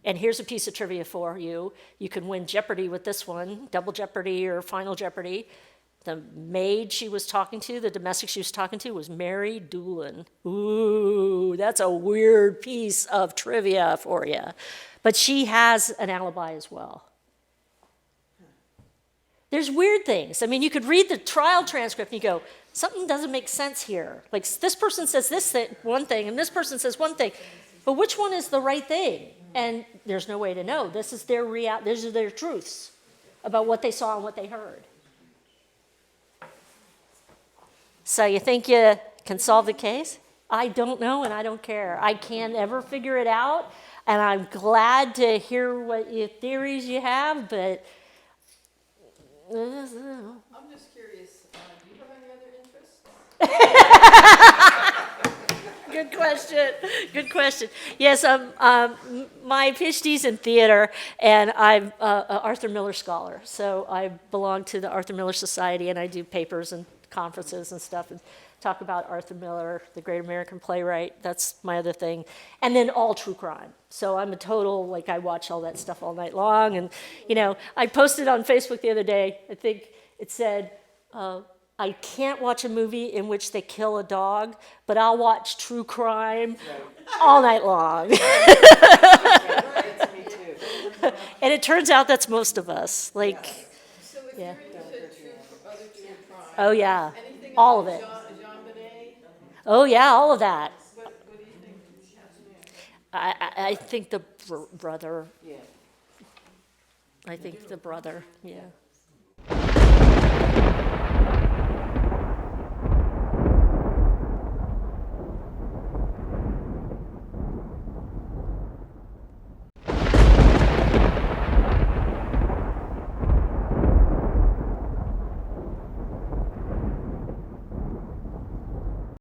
[SPEAKER 1] And here's a piece of trivia for you. You can win Jeopardy with this one, Double Jeopardy or Final Jeopardy. The maid she was talking to, the domestic she was talking to, was Mary Doolin. Ooh, that's a weird piece of trivia for you. But she has an alibi as well. There's weird things. I mean, you could read the trial transcript and you go, something doesn't make sense here. Like, this person says one thing, and this person says one thing. But which one is the right thing? And there's no way to know. These are their truths. about what they saw and what they heard. So you think you can solve the case? I don't know, and I don't care. I can't ever figure it out, and I'm glad to hear what theories you have, but
[SPEAKER 5] I'm just curious, do you have any other interests?
[SPEAKER 1] good question. Good question. Yes, my PhD's in theater, and I'm an Arthur Miller scholar. So I belong to the Arthur Miller Society, and I do papers and conferences and stuff, and talk about Arthur Miller, the great American playwright. That's my other thing. And then all true crime. So I'm a total, like, I watch all that stuff all night long. And, you know, I posted on Facebook the other day, I think it said, I can't watch a movie in which they kill a dog, but I'll watch true crime all night long.
[SPEAKER 3] Right, me too.
[SPEAKER 1] And it turns out that's most of us. Like,
[SPEAKER 5] So if
[SPEAKER 1] Yeah.
[SPEAKER 5] you're into other true crime.
[SPEAKER 1] oh yeah,
[SPEAKER 5] Anything
[SPEAKER 1] all of
[SPEAKER 5] about
[SPEAKER 1] it.
[SPEAKER 5] Jean Benet?
[SPEAKER 1] Oh yeah, all of that.
[SPEAKER 5] What do you think?
[SPEAKER 1] I think the brother.
[SPEAKER 3] Yeah.
[SPEAKER 1] I think the brother. Yeah.